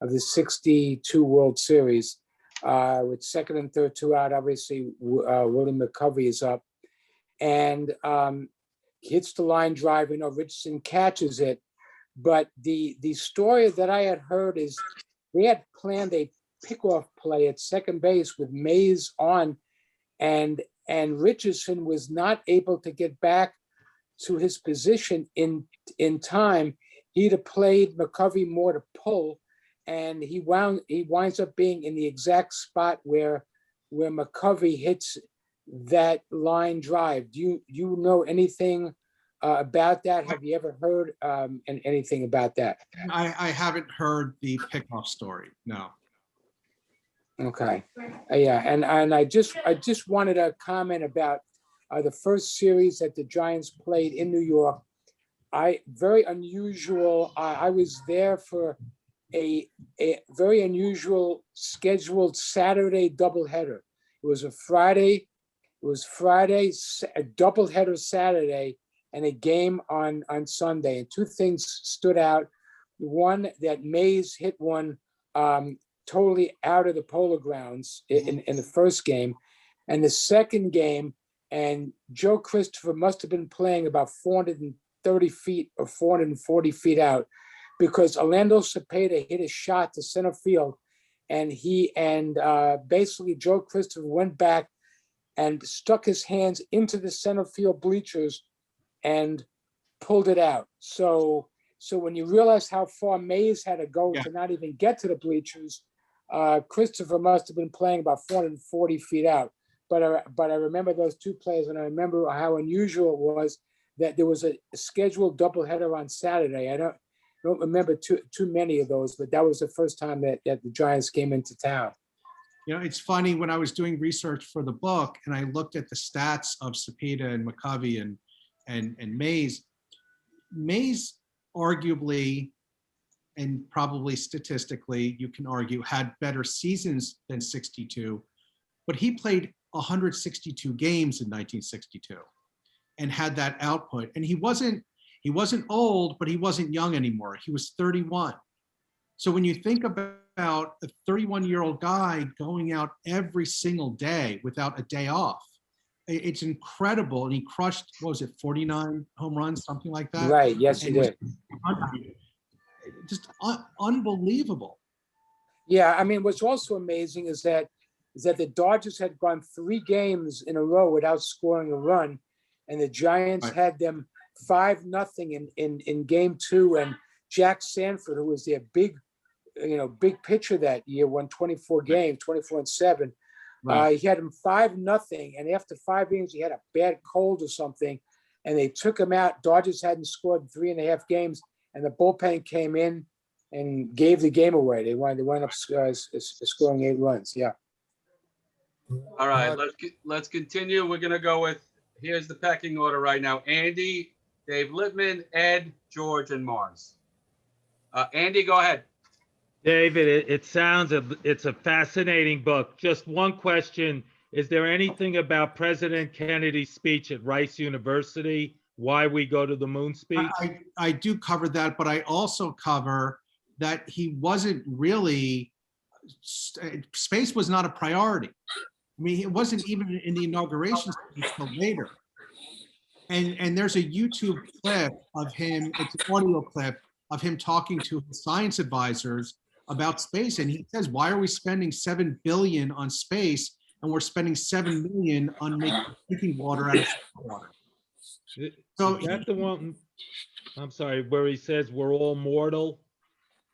of the 62 World Series, with second and third two out. Obviously, Willie McCovey is up, and hits the line drive. Richardson catches it, but the story that I had heard is they had planned a pickoff play at second base with Mays on, and Richardson was not able to get back to his position in time. He'd have played McCovey more to pull, and he winds up being in the exact spot where McCovey hits that line drive. Do you know anything about that? Have you ever heard anything about that? I haven't heard the pickoff story, no. Okay, yeah, and I just wanted to comment about the first series that the Giants played in New York. Very unusual. I was there for a very unusual scheduled Saturday doubleheader. It was a Friday, a doubleheader Saturday, and a game on Sunday. And two things stood out. One, that Mays hit one totally out of the Polo Grounds in the first game. And the second game, and Joe Christopher must have been playing about 430 feet or 440 feet out, because Orlando Cepeda hit a shot to center field, and basically Joe Christopher went back and stuck his hands into the center field bleachers and pulled it out. So when you realize how far Mays had to go to not even get to the bleachers, Christopher must have been playing about 440 feet out. But I remember those two plays, and I remember how unusual it was that there was a scheduled doubleheader on Saturday. I don't remember too many of those, but that was the first time that the Giants came into town. It's funny, when I was doing research for the book and I looked at the stats of Cepeda and McCovey and Mays arguably, and probably statistically, you can argue, had better seasons than 62, but he played 162 games in 1962 and had that output. And he wasn't old, but he wasn't young anymore. He was 31. So when you think about a 31-year-old guy going out every single day without a day off, it's incredible. And he crushed, what was it, 49 home runs, something like that? Right, yes, he did. Just unbelievable. Yeah, I mean, what's also amazing is that the Dodgers had gone 3 games in a row without scoring a run, and the Giants had them 5-0 in game 2, and Jack Sanford, who was their big pitcher that year, won 24 games, 24-7. He had him 5-0, and after 5 games, he had a bad cold or something, and they took him out. Dodgers hadn't scored in 3.5 games, and the bullpen came in and gave the game away. They wound up scoring 8 runs. Yeah. All right, let's continue. We're gonna go with, here's the pecking order right now: Andy, Dave Lippman, Ed, George, and Mars. Andy, go ahead. David, it sounds, it's a fascinating book. Just one question. Is there anything about President Kennedy's speech at Rice University, why we go to the moon speech? I do cover that, but I also cover that he wasn't really, space was not a priority. I mean, it wasn't even in the inauguration speech until later. And there's a YouTube clip of him, it's an audio clip of him talking to his science advisors about space. And he says, why are we spending 7 billion on space and we're spending 7 million on making drinking water out of water? So Is that the one, I'm sorry, where he says we're all mortal?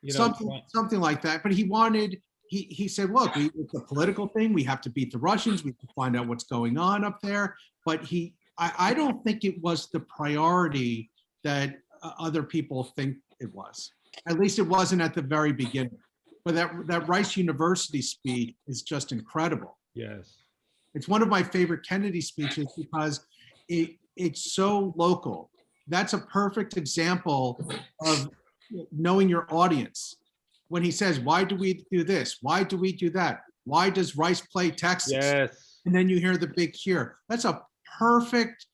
You know, something like that. But he wanted, he said, look, it's a political thing. We have to beat the Russians. We have to find out what's going on up there. But I don't think it was the priority that other people think it was. At least it wasn't at the very beginning. But that Rice University speech is just incredible. Yes. It's one of my favorite Kennedy speeches because it's so local. That's a perfect example of knowing your audience. When he says, why do we do this? Why do we do that? Why does Rice play Texas? Yes. And then you hear the big cheer. That's a perfect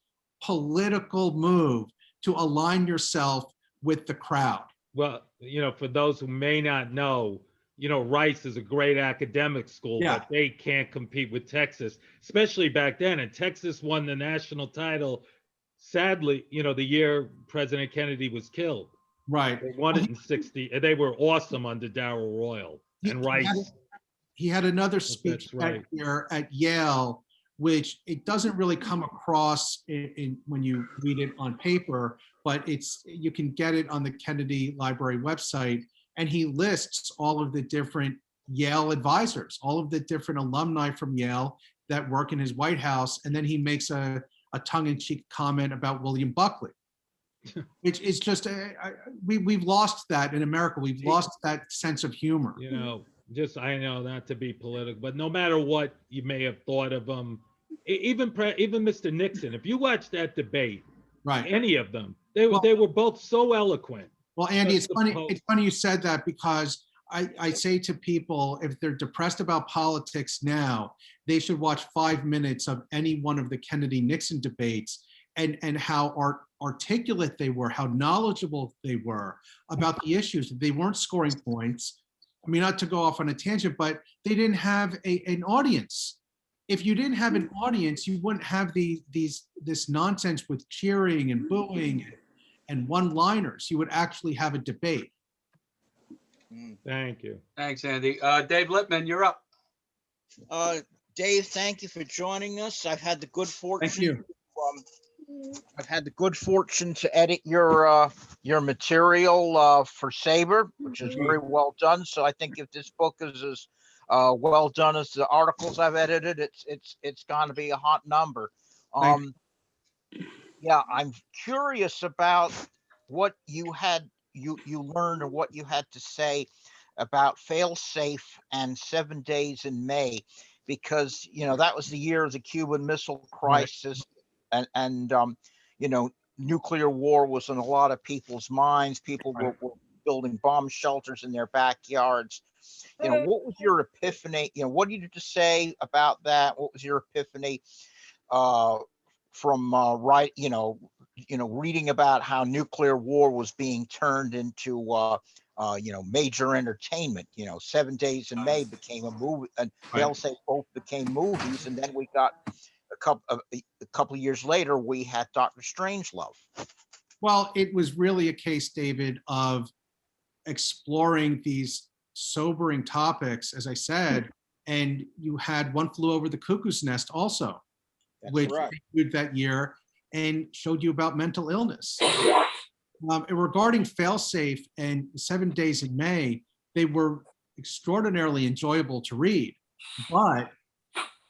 political move to align yourself with the crowd. Well, you know, for those who may not know, you know, Rice is a great academic school, Yeah. but they can't compete with Texas, especially back then. And Texas won the national title, sadly, you know, the year President Kennedy was killed. Right. They won it in 60. And they were awesome under Darrell Royal and Rice. He had another speech right. here at Yale, which it doesn't really come across when you read it on paper, but you can get it on the Kennedy Library website. And he lists all of the different Yale advisors, all of the different alumni from Yale that work in his White House. And then he makes a tongue-in-cheek comment about William Buckley. It's just, we've lost that in America. We've lost that sense of humor. You know, just, I know not to be political, but no matter what you may have thought of him, even Mr. Nixon, if you watch that debate, right, any of them, they were both so eloquent. Well, Andy, it's funny you said that because I say to people, if they're depressed about politics now, they should watch 5 minutes of any one of the Kennedy-Nixon debates and how articulate they were, how knowledgeable they were about the issues. They weren't scoring points. I mean, not to go off on a tangent, but they didn't have an audience. If you didn't have an audience, you wouldn't have this nonsense with cheering and booing and one-liners. You would actually have a debate. Thank you. Thanks, Andy. Dave Lippman, you're up. Dave, thank you for joining us. I've had the good fortune. Thank you. I've had the good fortune to edit your material for Saber, which is very well done. So I think if this book is as well done as the articles I've edited, it's going to be a hot number. Yeah, I'm curious about what you learned or what you had to say about failsafe and 7 Days in May, because you know that was the year of the Cuban Missile Crisis. Right. And you know, nuclear war was in a lot of people's minds. People were building bomb shelters in their backyards. You know, what was your epiphany? You know, what did you just say about that? What was your epiphany from reading about how nuclear war was being turned into major entertainment? You know, 7 Days in May became a movie, and they'll say both became movies, and then we got a couple of years later, we had Dr. Strangelove. Well, it was really a case, David, of exploring these sobering topics, as I said, and you had One Flew Over the Cuckoo's Nest also, which debuted that year and showed you about mental illness. Regarding Failsafe and 7 Days in May, they were extraordinarily enjoyable to read, but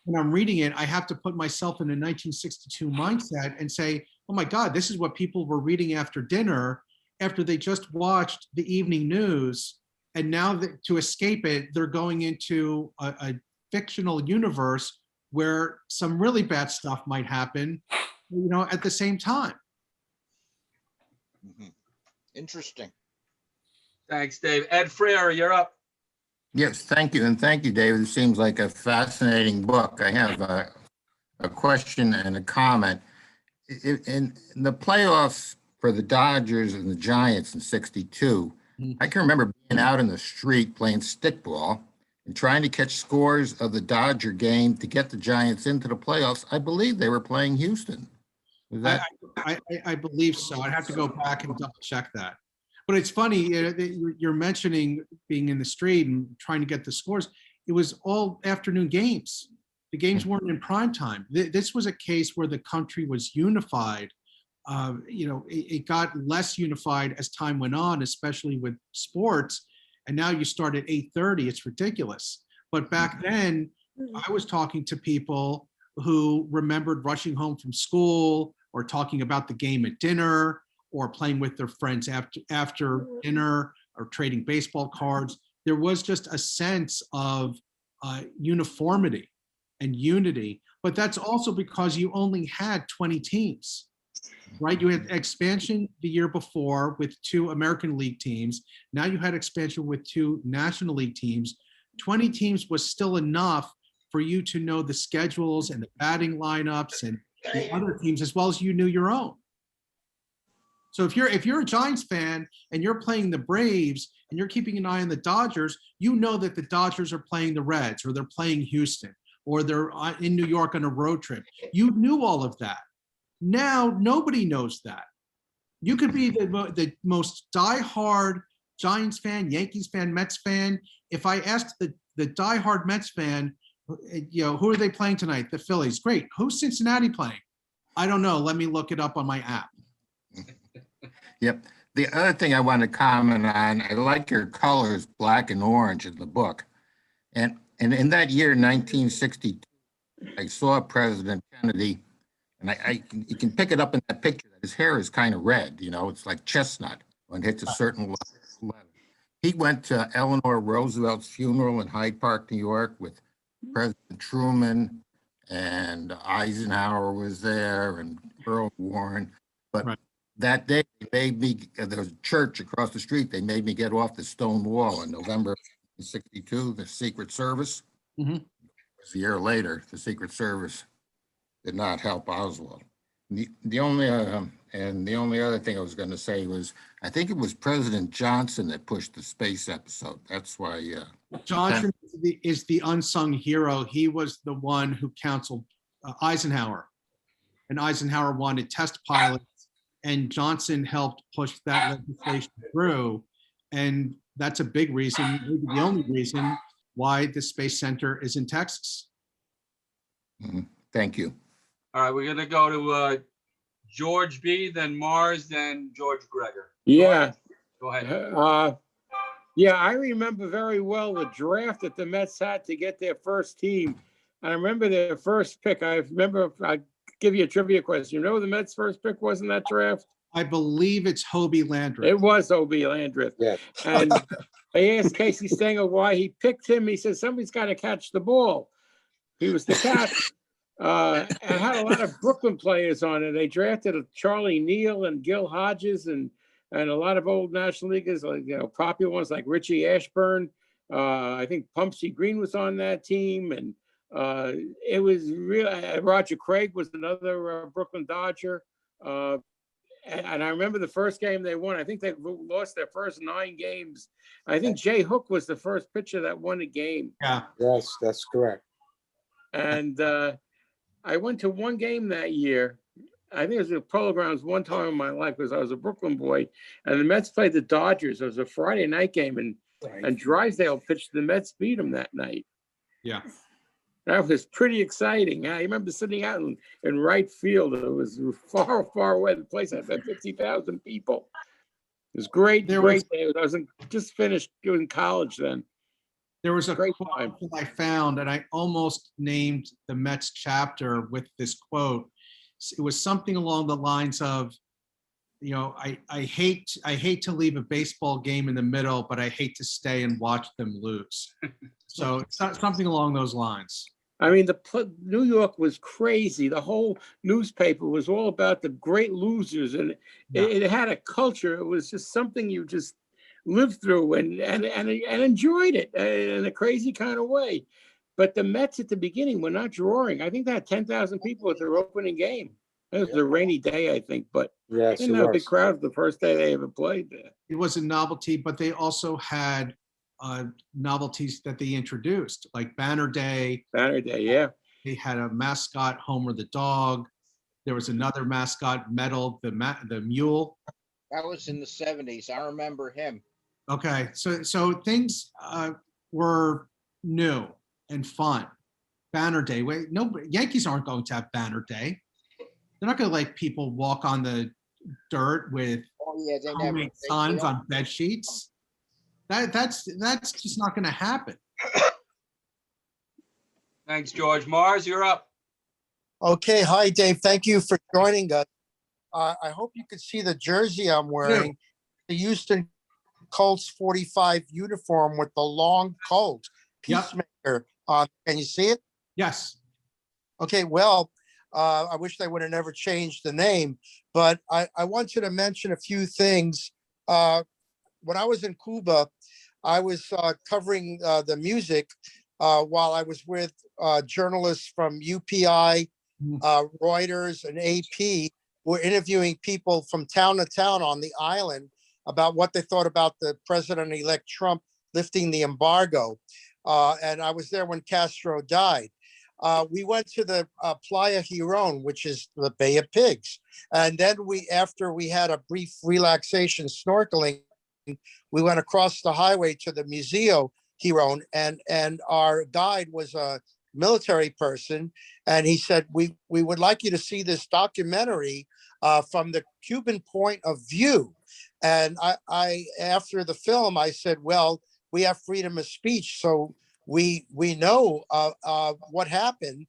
when I'm reading it, I have to put myself in a 1962 mindset and say, oh my God, this is what people were reading after dinner, after they just watched the evening news. And now to escape it, they're going into a fictional universe where some really bad stuff might happen, you know, at the same time. Interesting. Thanks, Dave. Ed Freer, you're up. Yes, thank you. And thank you, David. It seems like a fascinating book. I have a question and a comment. In the playoffs for the Dodgers and the Giants in '62, I can remember being out in the street playing stickball and trying to catch scores of the Dodger game to get the Giants into the playoffs. I believe they were playing Houston. Was that? I believe so. I'd have to go back and double check that. But it's funny, that you're mentioning being in the street and trying to get the scores. It was all afternoon games. The games weren't in prime time. This was a case where the country was unified. It got less unified as time went on, especially with sports. And now you start at 8:30. It's ridiculous. But back then, I was talking to people who remembered rushing home from school or talking about the game at dinner or playing with their friends after dinner or trading baseball cards. There was just a sense of uniformity and unity, but that's also because you only had 20 teams, right? You had expansion the year before with 2 American League teams. Now you had expansion with 2 National League teams. 20 teams was still enough for you to know the schedules and the batting lineups and the other teams as well as you knew your own. So if you're a Giants fan and you're playing the Braves and you're keeping an eye on the Dodgers, you know that the Dodgers are playing the Reds or they're playing Houston or they're in New York on a road trip. You knew all of that. Now nobody knows that. You could be the most diehard Giants fan, Yankees fan, Mets fan. If I asked the diehard Mets fan, who are they playing tonight? The Phillies. Great. Who's Cincinnati playing? I don't know. Let me look it up on my app. Yep. The other thing I want to comment on, I like your colors, black and orange in the book. And in that year, 1962, I saw President Kennedy, and you can pick it up in that picture that his hair is kind of red, it's like chestnut when it hits a certain level. He went to Eleanor Roosevelt's funeral in Hyde Park, New York with President Truman, and Eisenhower was there and Earl Warren. But that day, there was a church across the street. They made me get off the stone wall in November 1962, the Secret Service. Mm-hmm. It was a year later, the Secret Service did not help Oswald. The only other thing I was going to say was, I think it was President Johnson that pushed the space episode. That's why. Johnson is the unsung hero. He was the one who counseled Eisenhower, and Eisenhower wanted test pilots, and Johnson helped push that legislation through. And that's a big reason, maybe the only reason, why the Space Center is in Texas. Thank you. All right, we're going to go to George B., then Mars, then George Greger. Yeah. Go ahead. Yeah, I remember very well the draft that the Mets had to get their first team. I remember their first pick. I'll give you a trivia question. You know who the Mets' first pick was in that draft? I believe it's Hobie Landreth. It was Hobie Landreth. Yeah. And I asked Casey Stengel why he picked him. He said, somebody's got to catch the ball. He was the catch. And had a lot of Brooklyn players on it. They drafted Charlie Neal and Gil Hodges and a lot of old National Leaguers, like popular ones like Richie Ashburn. I think Pumpsy Green was on that team, and it was really Roger Craig was another Brooklyn Dodger. And I remember the first game they won. I think they lost their first 9 games. I think Jay Hook was the first pitcher that won a game. Yeah. Yes, that's correct. And I went to one game that year. I think it was at Polo Grounds one time in my life because I was a Brooklyn boy, and the Mets played the Dodgers. It was a Friday night game, and Drysdale pitched. The Mets beat them that night. Yeah. That was pretty exciting. I remember sitting out in right field. It was far, far away. The place had 50,000 people. It was great. Great day. I was just finished doing college then. There was a Great quote time. that I found, and I almost named the Mets chapter with this quote. It was something along the lines of, I hate to leave a baseball game in the middle, but I hate to stay and watch them lose. So it's something along those lines. I mean, New York was crazy. The whole newspaper was all about the great losers, and it had a culture. It was just something lived through and enjoyed it in a crazy kind of way. But the Mets at the beginning were not drawing. I think they had 10,000 people at their opening game. It was a rainy day, I think, but Yes, they didn't have big crowds the first day they ever played there. It was a novelty, but they also had novelties that they introduced, like Banner Day. Banner Day, yeah. They had a mascot, Homer the dog. There was another mascot, Metal, the mule. That was in the 70s. I remember him. Okay, so things were new and fun. Banner Day. Wait, no, Yankees aren't going to have Banner Day. They're not going to let people walk on the dirt with homemade signs on bed sheets. That's just not going to happen. Thanks, George. Mars, you're up. Okay, hi, Dave. Thank you for joining us. I hope you can see the jersey I'm wearing. The Houston Colts 45 uniform with the long coat. Peacemaker. Can you see it? Yes. Okay, well, I wish they would have never changed the name, but I wanted to mention a few things. When I was in Cuba, I was covering the music while I was with journalists from UPI, Reuters, and AP. Were interviewing people from town to town on the island about what they thought about the President-elect Trump lifting the embargo. And I was there when Castro died. We went to the Playa Giron, which is the Bay of Pigs. And then after we had a brief relaxation snorkeling, we went across the highway to the Museo Giron, and our guide was a military person. And he said, we would like you to see this documentary from the Cuban point of view. And I after the film, I said, well, we have freedom of speech. So we know what happened,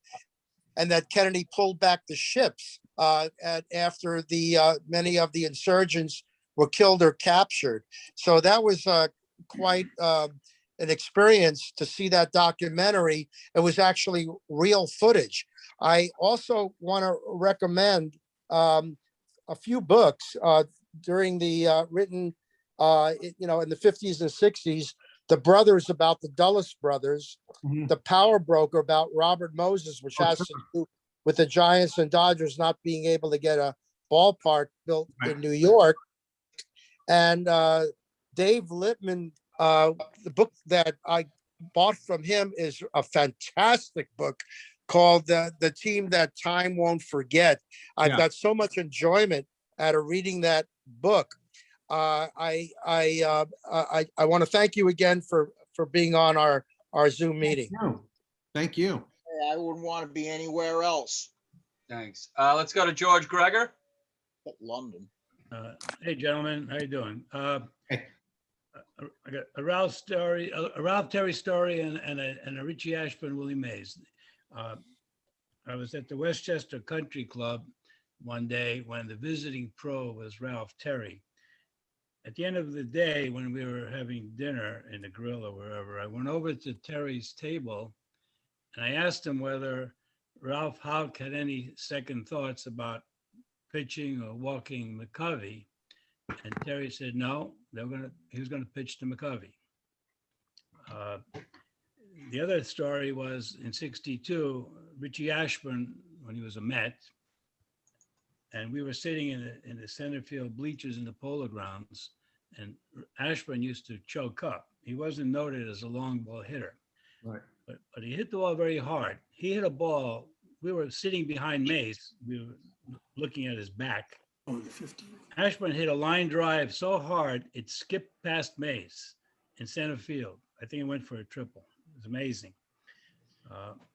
and that Kennedy pulled back the ships after many of the insurgents were killed or captured. So that was quite an experience to see that documentary. It was actually real footage. I also want to recommend a few books during the written, in the 50s and 60s. The Brothers about the Dulles brothers, The Power Broker about Robert Moses, which has to do with the Giants and Dodgers not being able to get a ballpark built in New York. And Dave Lippman, the book that I bought from him is a fantastic book called The Team That Time Won't Forget. I've got so much enjoyment out of reading that book. I want to thank you again for being on our Zoom meeting. Thank you. I wouldn't want to be anywhere else. Thanks. Let's go to George Greger. London. Hey, gentlemen, how you doing? I got a Ralph story, a Ralph Terry story, and a Richie Ashburn, Willie Mays. I was at the Westchester Country Club one day when the visiting pro was Ralph Terry. At the end of the day, when we were having dinner in the grill or wherever, I went over to Terry's table and I asked him whether Ralph Houk had any second thoughts about pitching or walking McCovey. And Terry said, no, he was going to pitch to McCovey. The other story was in '62, Richie Ashburn, when he was a Met, and we were sitting in the center field bleachers in the Polo Grounds, and Ashburn used to choke up. He wasn't noted as a long ball hitter, right? But he hit the ball very hard. He hit a ball. We were sitting behind Mace. We were looking at his back. Ashburn hit a line drive so hard it skipped past Mace in center field. I think it went for a triple. It was amazing.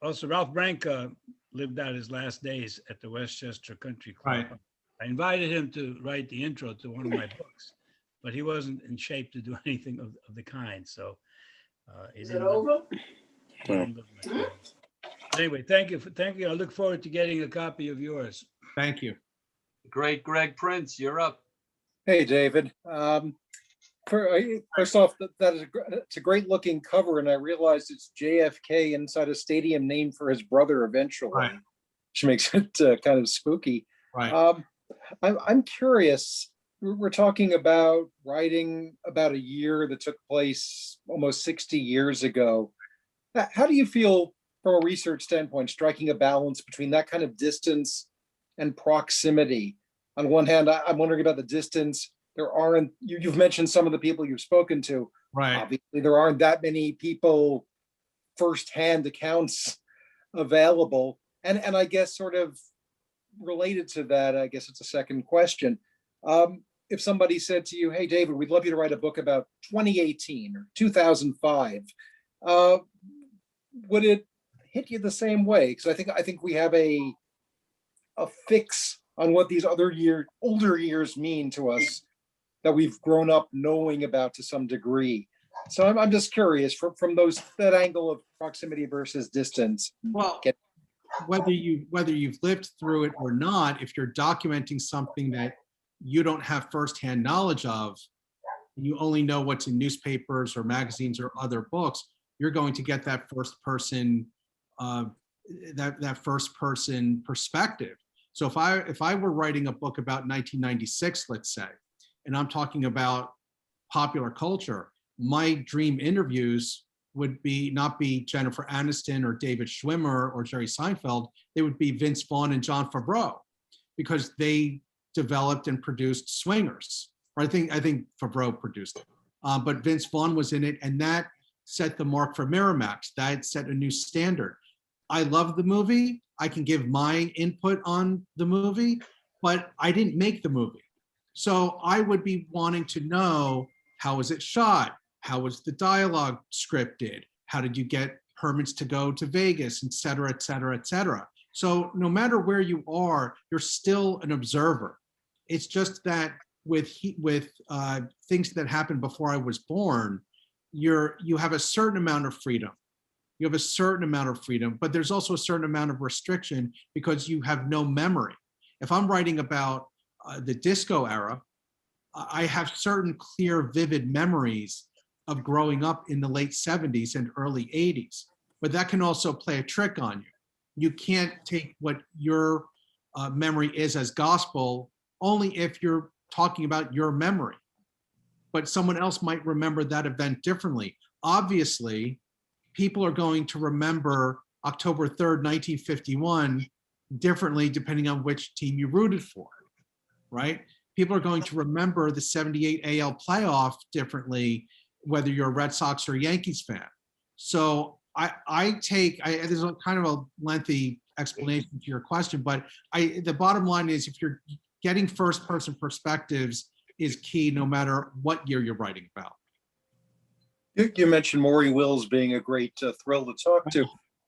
Also, Ralph Branca lived out his last days at the Westchester Country Club. Right. I invited him to write the intro to one of my books, but he wasn't in shape to do anything of the kind. So, Is it over? Anyway, thank you. I look forward to getting a copy of yours. Thank you. Great Greg Prince, you're up. Hey, David. First off, it's a great looking cover, and I realized it's JFK inside a stadium named for his brother eventually, which makes it kind of spooky. Right. I'm curious. we're talking about writing about a year that took place almost 60 years ago. How do you feel from a research standpoint, striking a balance between that kind of distance and proximity? On one hand, I'm wondering about the distance. There aren't, you've mentioned some of the people you've spoken to. Right. Obviously, there aren't that many people, firsthand accounts available. And I guess sort of related to that, I guess it's a second question. If somebody said to you, hey, David, we'd love you to write a book about 2018 or 2005, would it hit you the same way? Because I think we have a fix on what these older years mean to us that we've grown up knowing about to some degree. So I'm just curious from that angle of proximity versus distance. Well, whether you've lived through it or not, if you're documenting something that you don't have firsthand knowledge of, you only know what's in newspapers or magazines or other books, you're going to get that first person perspective. So if I were writing a book about 1996, let's say, and I'm talking about popular culture, my dream interviews would not be Jennifer Aniston or David Schwimmer or Jerry Seinfeld. They would be Vince Vaughn and John Favreau, because they developed and produced Swingers. Or I think Favreau produced it, but Vince Vaughn was in it, and that set the mark for Miramax. That set a new standard. I love the movie. I can give my input on the movie, but I didn't make the movie. So I would be wanting to know, how was it shot? How was the dialogue scripted? How did you get permits to go to Vegas, et cetera, et cetera, et cetera. So no matter where you are, you're still an observer. It's just that with things that happened before I was born, you have a certain amount of freedom. You have a certain amount of freedom, but there's also a certain amount of restriction because you have no memory. If I'm writing about the disco era, I have certain clear, vivid memories of growing up in the late 70s and early 80s, but that can also play a trick on you. You can't take what your memory is as gospel only if you're talking about your memory, but someone else might remember that event differently. Obviously, people are going to remember October 3rd, 1951 differently depending on which team you rooted for, right? People are going to remember the 78 AL playoff differently, whether you're a Red Sox or Yankees fan. So there's a kind of a lengthy explanation to your question, but the bottom line is, if you're getting first person perspectives is key no matter what year you're writing about. You mentioned Maury Wills being a great thrill to talk to.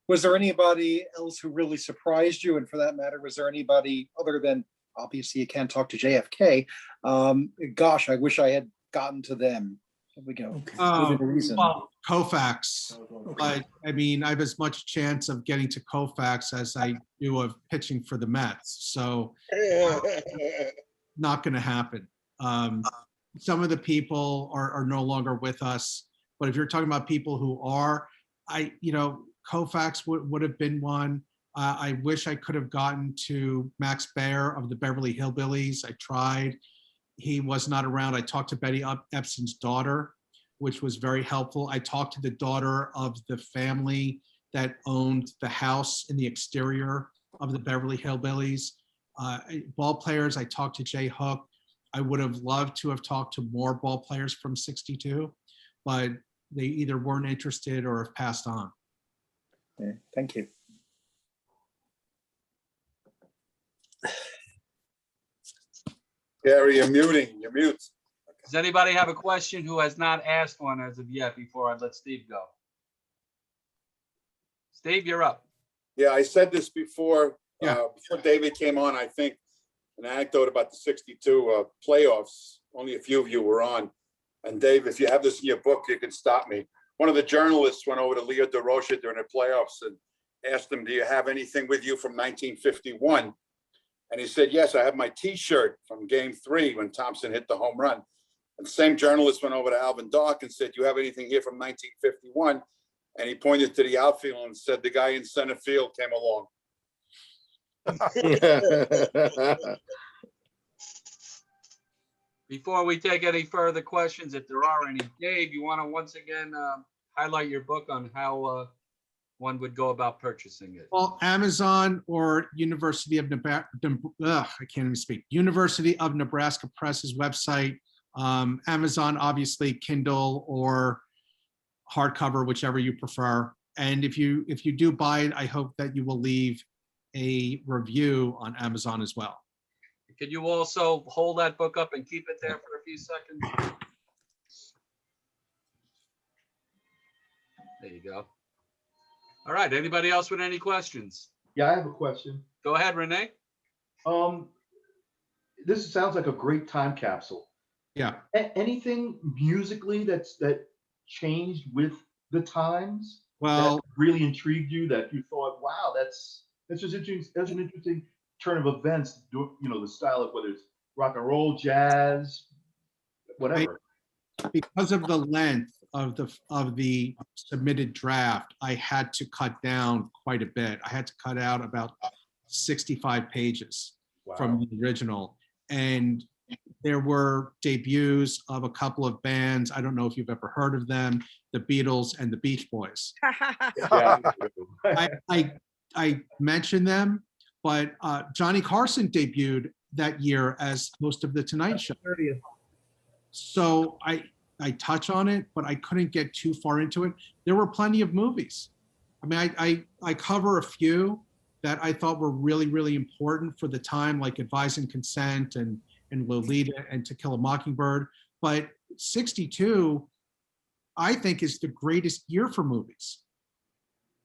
Was there anybody else who really surprised you? And for that matter, was there anybody other than, obviously you can't talk to JFK. Gosh, I wish I had gotten to them. There we go. Well, Koufax. But I mean, I have as much chance of getting to Koufax as I do of pitching for the Mets. So not going to happen. Some of the people are no longer with us, but if you're talking about people who are, Koufax would have been one. I wish I could have gotten to Max Baer of the Beverly Hillbillies. I tried. He was not around. I talked to Betty Epson's daughter, which was very helpful. I talked to the daughter of the family that owned the house in the exterior of the Beverly Hillbillies. Ball players, I talked to Jay Hook. I would have loved to have talked to more ball players from '62, but they either weren't interested or have passed on. Okay, thank you. Gary, you're muting. You're mute. Does anybody have a question who has not asked one as of yet before I let Steve go? Steve, you're up. Yeah, I said this before David came on. I think an anecdote about the '62 playoffs. Only a few of you were on. And Dave, if you have this in your book, you can stop me. One of the journalists went over to Leo DeRocha during the playoffs and asked him, do you have anything with you from 1951? And he said, yes, I have my T-shirt from Game 3 when Thompson hit the home run. And the same journalist went over to Alvin Dark and said, do you have anything here from 1951? And he pointed to the outfield and said, the guy in center field came along. Before we take any further questions, if there are any, Dave, you want to once again highlight your book on how one would go about purchasing it? Well, Amazon or University of Nebraska, I can't even speak. University of Nebraska Press's website. Amazon, obviously, Kindle or hardcover, whichever you prefer. And if you do buy it, I hope that you will leave a review on Amazon as well. Could you also hold that book up and keep it there for a few seconds? There you go. All right. Anybody else with any questions? Yeah, I have a question. Go ahead, Renee. This sounds like a great time capsule. Yeah. Anything musically that changed with the times? Well, that really intrigued you, that you thought, wow, that's just interesting. That's an interesting turn of events. You know, the style of whether it's rock and roll, jazz, whatever. Because of the length of the submitted draft, I had to cut down quite a bit. I had to cut out about 65 pages from the original. And there were debuts of a couple of bands. I don't know if you've ever heard of them, the Beatles and the Beach Boys. Yeah. I mentioned them, but Johnny Carson debuted that year as host of The Tonight Show. So I touch on it, but I couldn't get too far into it. There were plenty of movies. I mean, I cover a few that I thought were really, really important for the time, like Advise and Consent and Lolita and To Kill a Mockingbird. But 62, I think, is the greatest year for movies.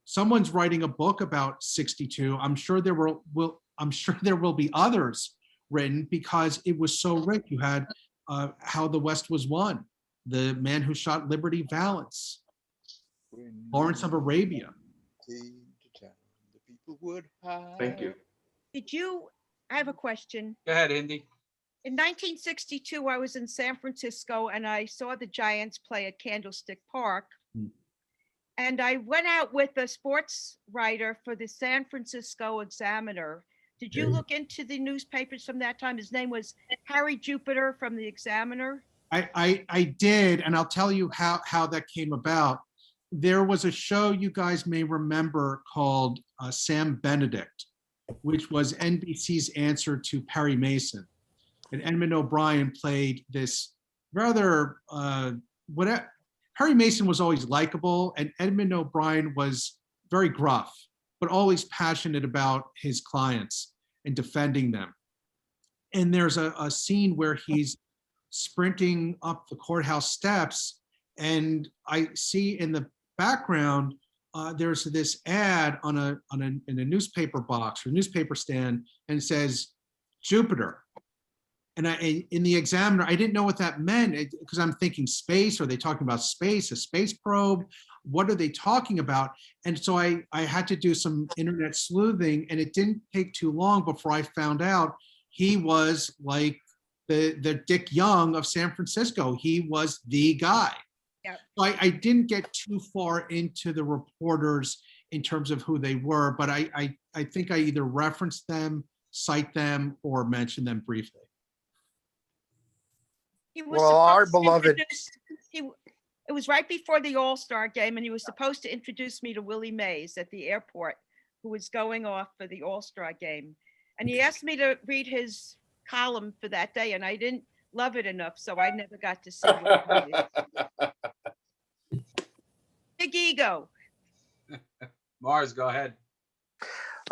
Someone's writing a book about 62. I'm sure there will be others written because it was so rich. You had How the West Was Won, The Man Who Shot Liberty Valance, Lawrence of Arabia. Thank you. I have a question. Go ahead, Indy. In 1962, I was in San Francisco and I saw the Giants play at Candlestick Park. And I went out with a sports writer for the San Francisco Examiner. Did you look into the newspapers from that time? His name was Harry Jupiter from the Examiner. I did, and I'll tell you how that came about. There was a show you guys may remember called Sam Benedict, which was NBC's answer to Perry Mason. And Edmund O'Brien played this rather, Perry Mason was always likable, and Edmund O'Brien was very gruff, but always passionate about his clients and defending them. And there's a scene where he's sprinting up the courthouse steps, and I see in the background there's this ad in a newspaper box or newspaper stand, and it says Jupiter. And in the Examiner, I didn't know what that meant because I'm thinking space. Are they talking about space, a space probe? What are they talking about? And so I had to do some internet sleuthing, and it didn't take too long before I found out he was like the Dick Young of San Francisco. He was the guy. Yep. So I didn't get too far into the reporters in terms of who they were, but I think I either referenced them, cite them, or mention them briefly. Well, our beloved. It was right before the All-Star game, and he was supposed to introduce me to Willie Mays at the airport, who was going off for the All-Star game. And he asked me to read his column for that day, and I didn't love it enough, so I never got to see Willie Mays. Big ego. Mars, go ahead.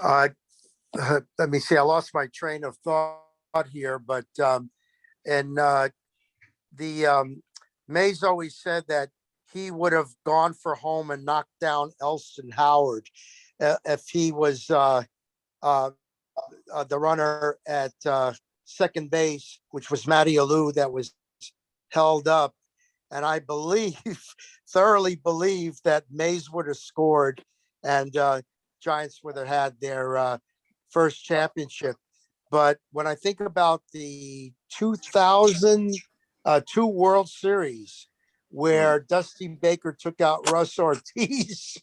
Let me see. I lost my train of thought here, but Mays always said that he would have gone for home and knocked down Elston Howard if he was the runner at second base, which was Matty Alou, that was held up. And I thoroughly believe that Mays would have scored and Giants would have had their first championship. But when I think about the 2002 World Series, where Dusty Baker took out Russ Ortiz,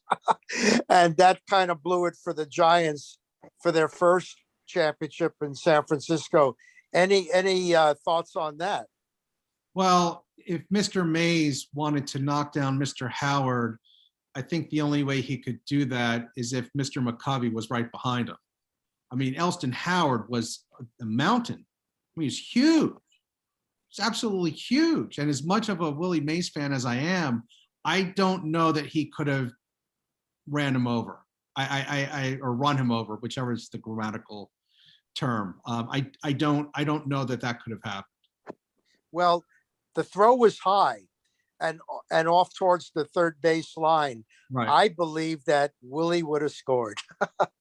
and that kind of blew it for the Giants for their first championship in San Francisco. Any thoughts on that? Well, if Mr. Mays wanted to knock down Mr. Howard, I think the only way he could do that is if Mr. McCovey was right behind him. I mean, Elston Howard was a mountain. I mean, he's huge. It's absolutely huge. And as much of a Willie Mays fan as I am, I don't know that he could have ran him over. Or run him over, whichever is the grammatical term. I don't know that that could have happened. Well, the throw was high and off towards the third base line. Right. I believe that Willie would have scored.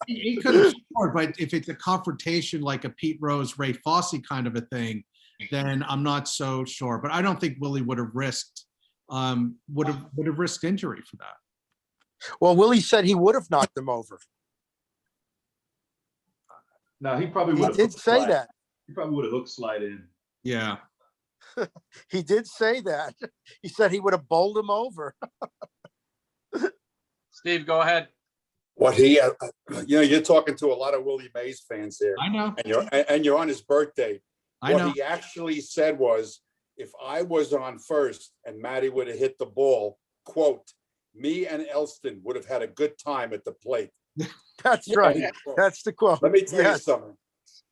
He could have scored, but if it's a confrontation like a Pete Rose, Ray Fosse kind of a thing, then I'm not so sure. But I don't think Willie would have risked risked injury for that. Well, Willie said he would have knocked him over. No, he probably He would have. did say that. He probably would have hook slide in. Yeah. He did say that. He said he would have bowled him over. Steve, go ahead. What he, you're talking to a lot of Willie Mays fans here. I know. And you're on his birthday. I know. What he actually said was, if I was on first and Matty would have hit the ball, quote, me and Elston would have had a good time at the plate. That's right. That's the quote. Let me tell you Yes. something.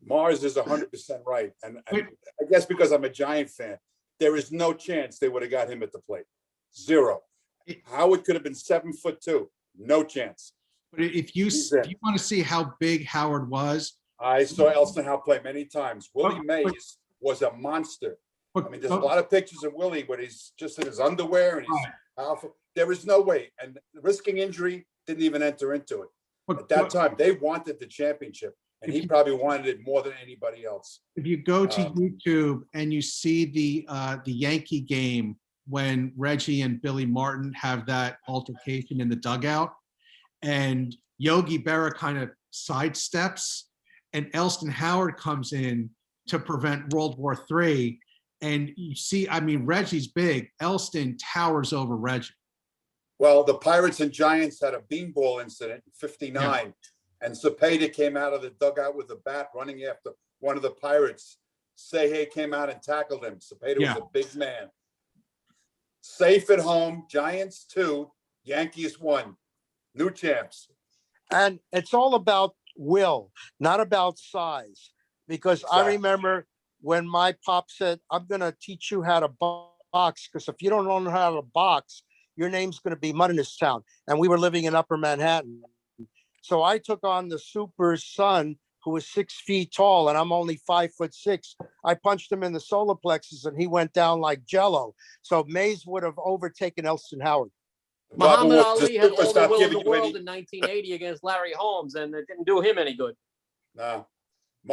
Mars is 100% right. And I guess because I'm a Giant fan, there is no chance they would have got him at the plate. Zero. Howard could have been 7'2". No chance. But if you want to see how big Howard was, I saw Elston Howard play many times. Willie Mays was a monster. I mean, there's a lot of pictures of Willie, but he's just in his underwear and he's powerful. There is no way. And risking injury didn't even enter into it. At that time, they wanted the championship, and he probably wanted it more than anybody else. if you go to YouTube and you see the Yankee game when Reggie and Billy Martin have that altercation in the dugout, and Yogi Berra kind of sidesteps, and Elston Howard comes in to prevent World War III, and you see, I mean, Reggie's big. Elston towers over Reggie. Well, the Pirates and Giants had a beanball incident in '59, and Cepeda came out of the dugout with a bat running after one of the Pirates. Seihe came out and tackled him. Cepeda was a big man. Safe at home, Giants 2, Yankees 1. New champs. And it's all about will, not about size. Because I remember when my pop said, I'm going to teach you how to box, because if you don't know how to box, your name's going to be mud in this town. And we were living in Upper Manhattan. So I took on the super's son, who was 6 feet tall, and I'm only 5'6". I punched him in the solar plexus and he went down like Jello. So Mays would have overtaken Elston Howard. Muhammad Ali had all the will in the world in 1980 against Larry Holmes, and it didn't do him any good. No.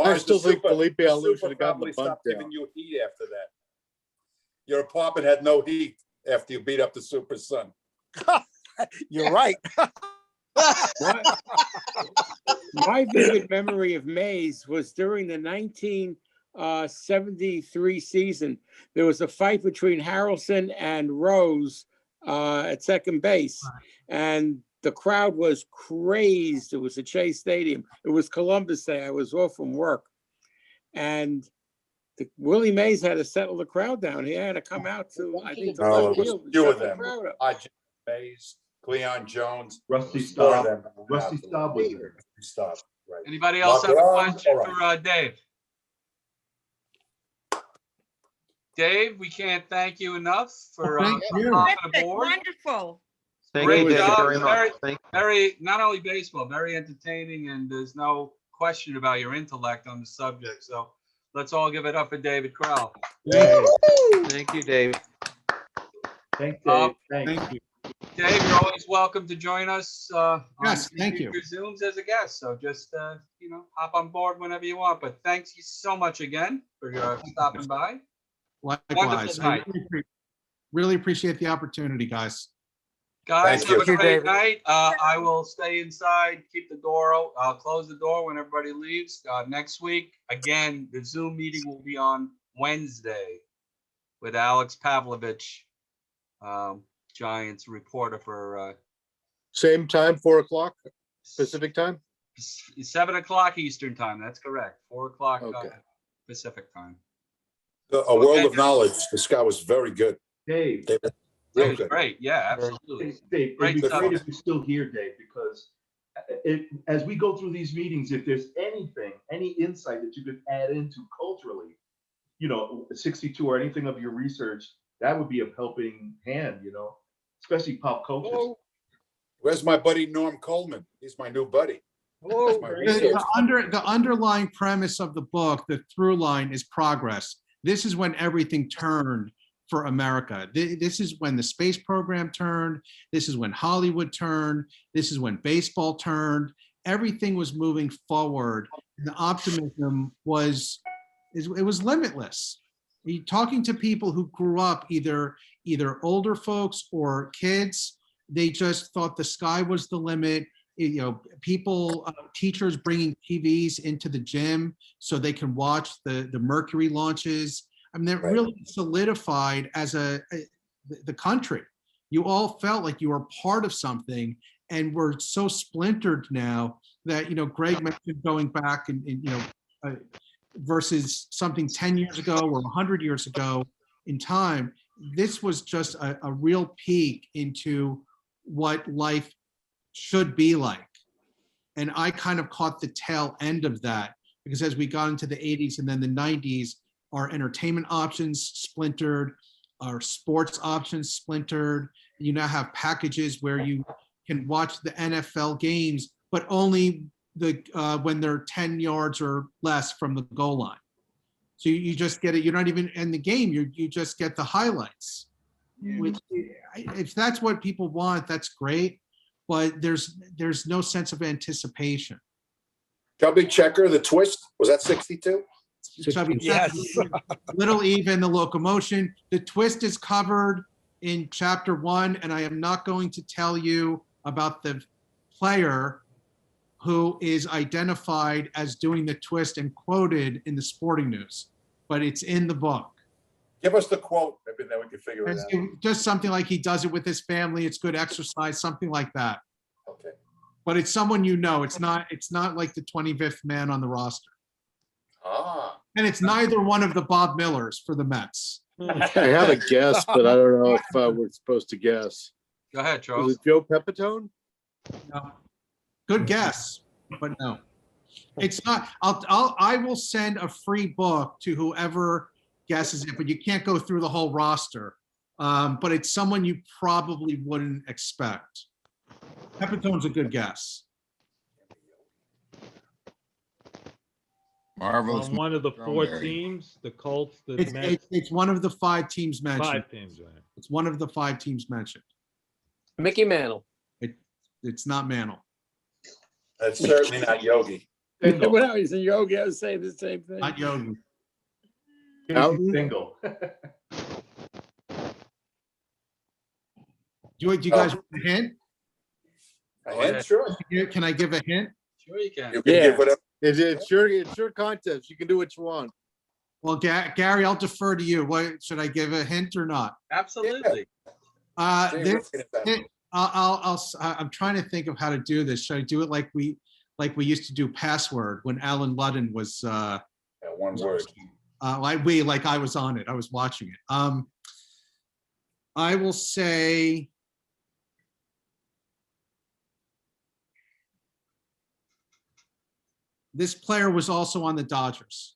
I still think Felipe Alou should have gotten the probably bunt stopped down. giving you heat after that. Your apartment had no heat after you beat up the super's son. You're right. My vivid memory of Mays was during the 1973 season. There was a fight between Harrelson and Rose at second base, and the crowd was crazed. It was at Shea Stadium. It was Columbus Day. I was off from work, and Willie Mays had to settle the crowd down. He had to come out to, I think, the left field and Few shut of the them. crowd up. Mays, Cleon Jones, Rusty four of Staub. them. Rusty Staub was there. Staub, right. Anybody else have a question for Dave? Dave, we can't thank you enough for Thank you. hopping Terrific, aboard. wonderful. Thank Great you, Dave, job. very much. Very, not only baseball, very entertaining, and there's no question about your intellect on the subject. So let's all give it up for David Krell. Thank you, Dave. Thanks, Dave. Thank you. Dave, you're always welcome to join us on Yes, thank you. future Zooms as a guest. So just hop on board whenever you want. But thanks you so much again for stopping by. Likewise. Wonderful night. Really appreciate the opportunity, guys. Guys, Thank have you. a great night. I will stay inside, keep the door open. I'll close the door when everybody leaves. Next week, again, the Zoom meeting will be on Wednesday with Alex Pavlovich, Giants reporter for Same time, 4 o'clock Pacific time? 7 o'clock Eastern time. That's correct. 4 o'clock Okay. Pacific time. A world of knowledge. This guy was very good. Dave, David, That real was good. great. Yeah, absolutely. Dave, Great it'd be stuff. great if you're still here, Dave, because as we go through these meetings, if there's anything, any insight that you could add into culturally, 62 or anything of your research, that would be a helping hand, especially pop culture. Where's my buddy Norm Coleman? He's my new buddy. That's my research. The underlying premise of the book, the through line, is progress. This is when everything turned for America. This is when the space program turned. This is when Hollywood turned. This is when baseball turned. Everything was moving forward. And the optimism was limitless. Talking to people who grew up, either older folks or kids, they just thought the sky was the limit. People, teachers bringing TVs into the gym so they can watch the Mercury launches. I mean, that really solidified as the country. You all felt like you were part of something, and we're so splintered now that, Greg mentioned going back and versus something 10 years ago or 100 years ago in time. This was just a real peek into what life should be like. And I kind of caught the tail end of that, because as we got into the 80s and then the 90s, our entertainment options splintered, our sports options splintered. You now have packages where you can watch the NFL games, but only when they're 10 yards or less from the goal line. So you just get it. You're not even in the game. You just get the highlights. Which, if that's what people want, that's great. But there's no sense of anticipation. Chubby Checker, the twist, was that 62? Chubby Checker, Little Eva and the Locomotion. The twist is covered in chapter 1, and I am not going to tell you about the player who is identified as doing the twist and quoted in the Sporting News, but it's in the book. Give us the quote, maybe then we can figure it out. Just something like he does it with his family. It's good exercise, something like that. Okay. But it's someone It's not like the 25th man on the roster. Ah. And it's neither one of the Bob Millers for the Mets. I have a guess, but I don't know if we're supposed to guess. Go ahead, Was Charles. it Joe Pepitone? No. Good guess, but no. It's not. I will send a free book to whoever guesses it, but you can't go through the whole roster. But it's someone you probably wouldn't expect. Pepitone's a good guess. Marvelous. On one of the four Strawberry. teams, the Colts, the It's Mets, one of the 5 teams mentioned. 5 teams, right? It's one of the 5 teams mentioned. Mickey Mantle. It's not Mantle. That's certainly not Yogi. When I was in yoga, I was saying the same thing. Not Yogi. Single. Do you guys want a hint? A hint, sure. Can I give a hint? Sure you can. You can give whatever. It's your contest. You can do what you want. Well, Gary, I'll defer to you. What should I give a hint or not? Absolutely. I'm trying to think of how to do this. Should I do it like we used to do Password when Alan Ludden was one word. Like I was on it. I was watching it. I will say this player was also on the Dodgers.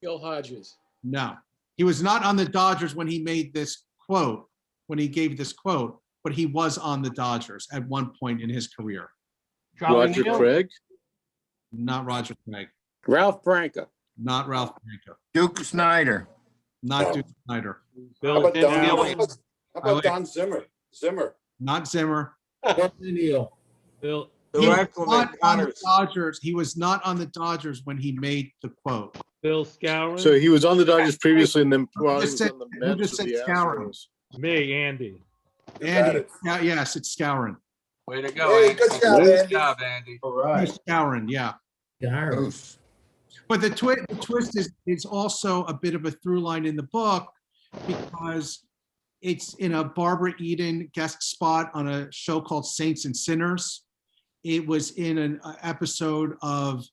Gil Hodges. No, he was not on the Dodgers when he made this quote, when he gave this quote, but he was on the Dodgers at one point in his career. Roger Craig? Not Roger Craig. Ralph Branca. Not Ralph Branca. Duke Snyder. Not Duke Snyder. How about Don Zimmer? Not Zimmer. Neil. Bill. He was not on the Dodgers. He was not on the Dodgers when he made the quote. Bill Skowron. So he was on the Dodgers previously, and then Who he just was said- on the who Mets just with said the Skowron? Astros. Me, Andy. Andy, yes, it's Skowron. Way to go, Hey, Andy. good job, Andy. Andy. All right. Skowron, yeah. But the twist is also a bit of a through line in the book, because it's in a Barbara Eden guest spot on a show called Saints and Sinners. It was in an episode of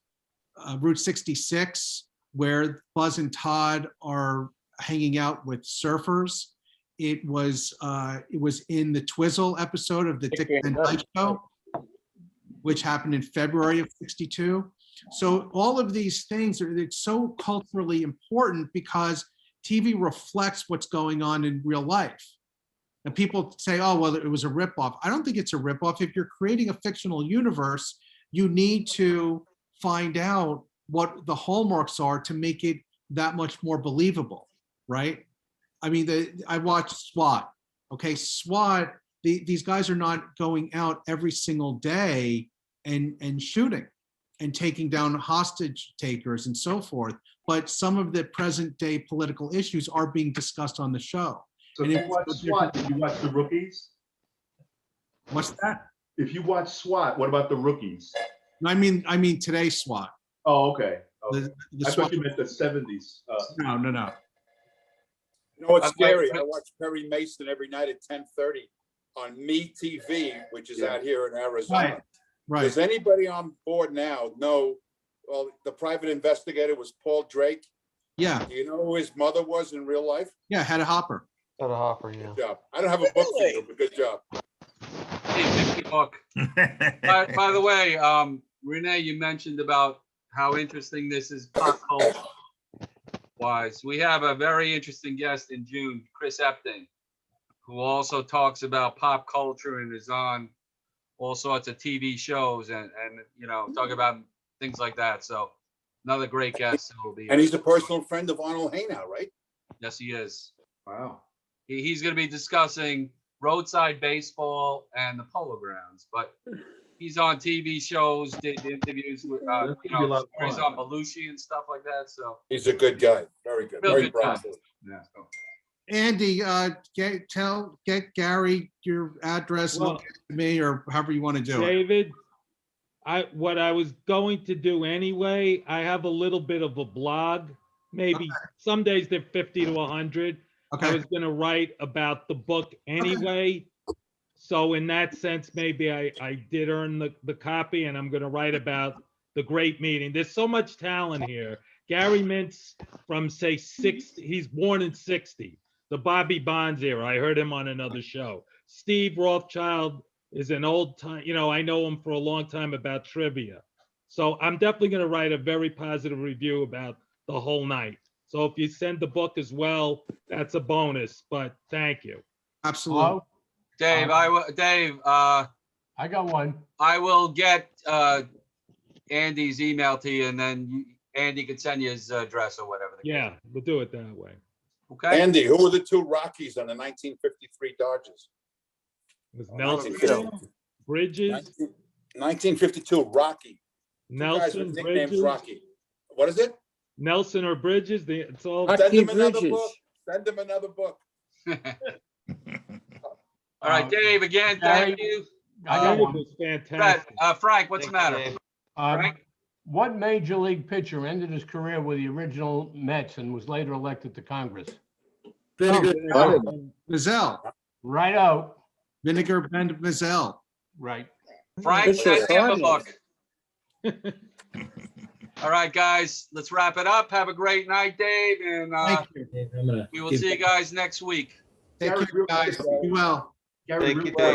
Route 66 where Buzz and Todd are hanging out with surfers. It was in the Twizzle episode of the Dick Van Dyke Show, which happened in February of '62. So all of these things it's so culturally important because TV reflects what's going on in real life. And people say, oh, well, it was a ripoff. I don't think it's a ripoff. If you're creating a fictional universe, you need to find out what the hallmarks are to make it that much more believable, right? I mean, I watched SWAT. Okay, SWAT, these guys are not going out every single day and shooting and taking down hostage takers and so forth. But some of the present day political issues are being discussed on the show. So if you watch SWAT, did you watch The Rookies? What's that? If you watch SWAT, what about The Rookies? I mean today's SWAT. Oh, okay. The I SWAT. thought you meant the 70s. No. You know what's scary? I watch Perry Mason every night at 10:30 on Me TV, which is out here in Arizona. Right. Does anybody on board now know? Well, the private investigator was Paul Drake. Yeah. Do you know who his mother was in real life? Yeah, Hedda Hopper. Hedda Hopper, yeah. Good job. I don't have a book for you, but good job. Hey, big book. By the way, Renee, you mentioned about how interesting this is pop culture wise. We have a very interesting guest in June, Chris Epting, who also talks about pop culture and is on all sorts of TV shows and talk about things like that. So another great guest who will be. And he's a personal friend of Arnold Hainow, right? Yes, he is. Wow. He's going to be discussing roadside baseball and the polo grounds, but he's on TV shows, did interviews with, stories on Belushi and stuff like that. So He's a good guy. Very good. Real Very good guy. promising. yeah. Andy, get Gary your address, Well, look at me, or however you want to do it. David, what I was going to do anyway, I have a little bit of a blog. Maybe some days they're 50 to 100. Okay. I was going to write about the book anyway. So in that sense, maybe I did earn the copy, and I'm going to write about the great meeting. There's so much talent here. Gary Mintz from, say, 60, he's born in 60, the Bobby Bonds era. I heard him on another show. Steve Rothschild is an old time, I know him for a long time about trivia. So I'm definitely going to write a very positive review about the whole night. So if you send the book as well, that's a bonus, but thank you. Absolutely. Hello? Dave, I got one. I will get Andy's email to you, and then Andy can send you his address or whatever. Yeah, we'll do it that way. Okay. Andy, who were the two Rockies on the 1953 Dodgers? It was Oh, Nelson, 1952. Bridges, 1952 Rocky. Two guys Nelson, with nicknames Bridges, Rocky. What is it? Nelson or Bridges. It's all. Send him another book. Send him another book. All right, Dave, again, thank you. I got Dave one. was fantastic. Frank, what's the matter? Frank? What major league pitcher ended his career with the original Mets and was later elected to Congress? Vinegar Mazel. Right out. Vinegar Mazel. Right. Frank, send him a book. All right, guys, let's wrap it up. Have a great night, Dave, and Thank you. we will see you guys next week. Take care, guys. Be well. Gary, Thank you, real- Dave.